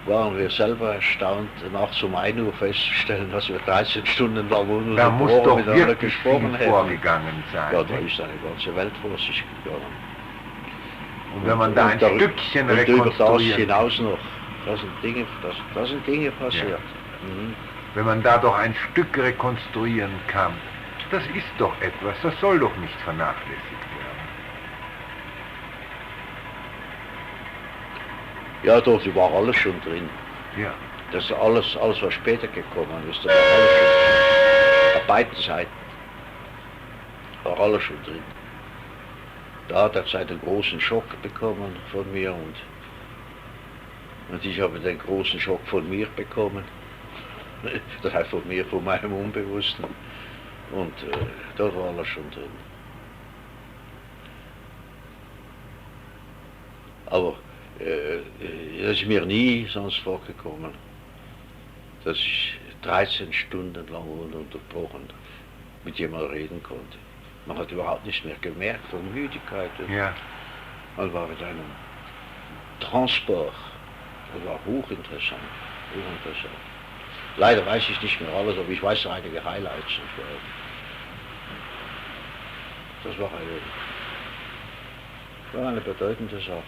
Waren wir selber erstaunt, nachts um 1 Uhr festzustellen, dass wir 13 Stunden lang Da muss doch wirklich gesprochen viel hätten. vorgegangen sein. Ja, da ist eine ganze Welt vor sich gegangen. Und wenn man da ein Stückchen und über das rekonstruieren, hinaus noch, da sind Dinge passiert. Ja. Mhm. wenn man da doch ein Stück rekonstruieren kann, das ist doch etwas, das soll doch nicht vernachlässigt werden. Ja, dort war alles schon drin. Ja. Das alles, was später gekommen ist, da war alles schon drin. Auf beiden Seiten war alles schon drin. Da hat er einen großen Schock bekommen von mir und ich habe den großen Schock von mir bekommen. Das heißt von mir, von meinem Unbewussten. Und dort war alles schon drin. Aber das ist mir nie sonst vorgekommen, dass ich 13 Stunden lang ununterbrochen mit jemandem reden konnte. Man hat überhaupt nichts mehr gemerkt von Müdigkeit. Ja. Man war in einem Transport. Das war hochinteressant. Leider weiß ich nicht mehr alles, aber ich weiß einige Highlights. Das war eine bedeutende Sache.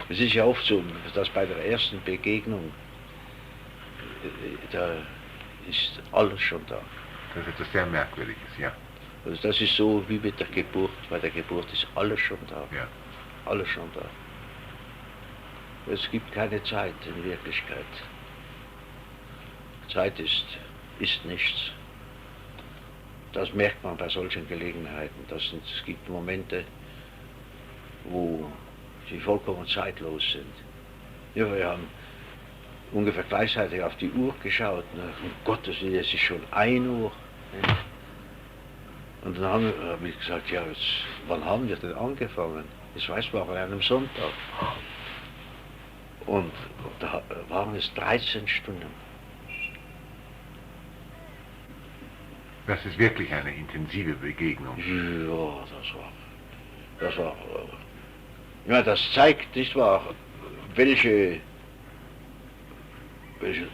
Es ist ja oft so, dass bei der ersten Begegnung, da ist alles schon da. Das ist etwas sehr Merkwürdiges, ja. Also das ist so wie mit der Geburt. Bei der Geburt ist alles schon da. Ja. Alles schon da. Es gibt keine Zeit in Wirklichkeit. Zeit ist nichts. das merkt man bei solchen Gelegenheiten. Es gibt Momente, wo sie vollkommen zeitlos sind. Ja, wir haben ungefähr gleichzeitig auf die Uhr geschaut. Ne? Um Gottes Willen, es ist schon 1 Uhr. Ne? Und dann habe ich gesagt, ja, wann haben wir denn angefangen? Das weiß man an einem Sonntag. Und da waren es 13 Stunden. Das ist wirklich eine intensive Begegnung. Ja, ja, das zeigt, nicht wahr, welchen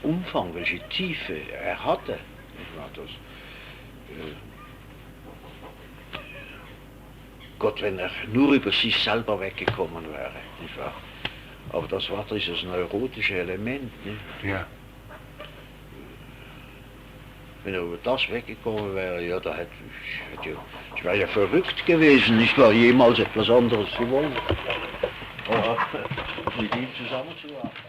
Umfang, welche Tiefe er hatte. Nicht wahr, Gott, wenn er nur über sich selber weggekommen wäre, nicht wahr? Aber das war dieses neurotische Element, nicht? Ja. Wenn er über das weggekommen wäre, ja, ich wäre ja verrückt gewesen, nicht wahr, jemals etwas anderes zu wollen. Aber mit ihm zusammenzuarbeiten.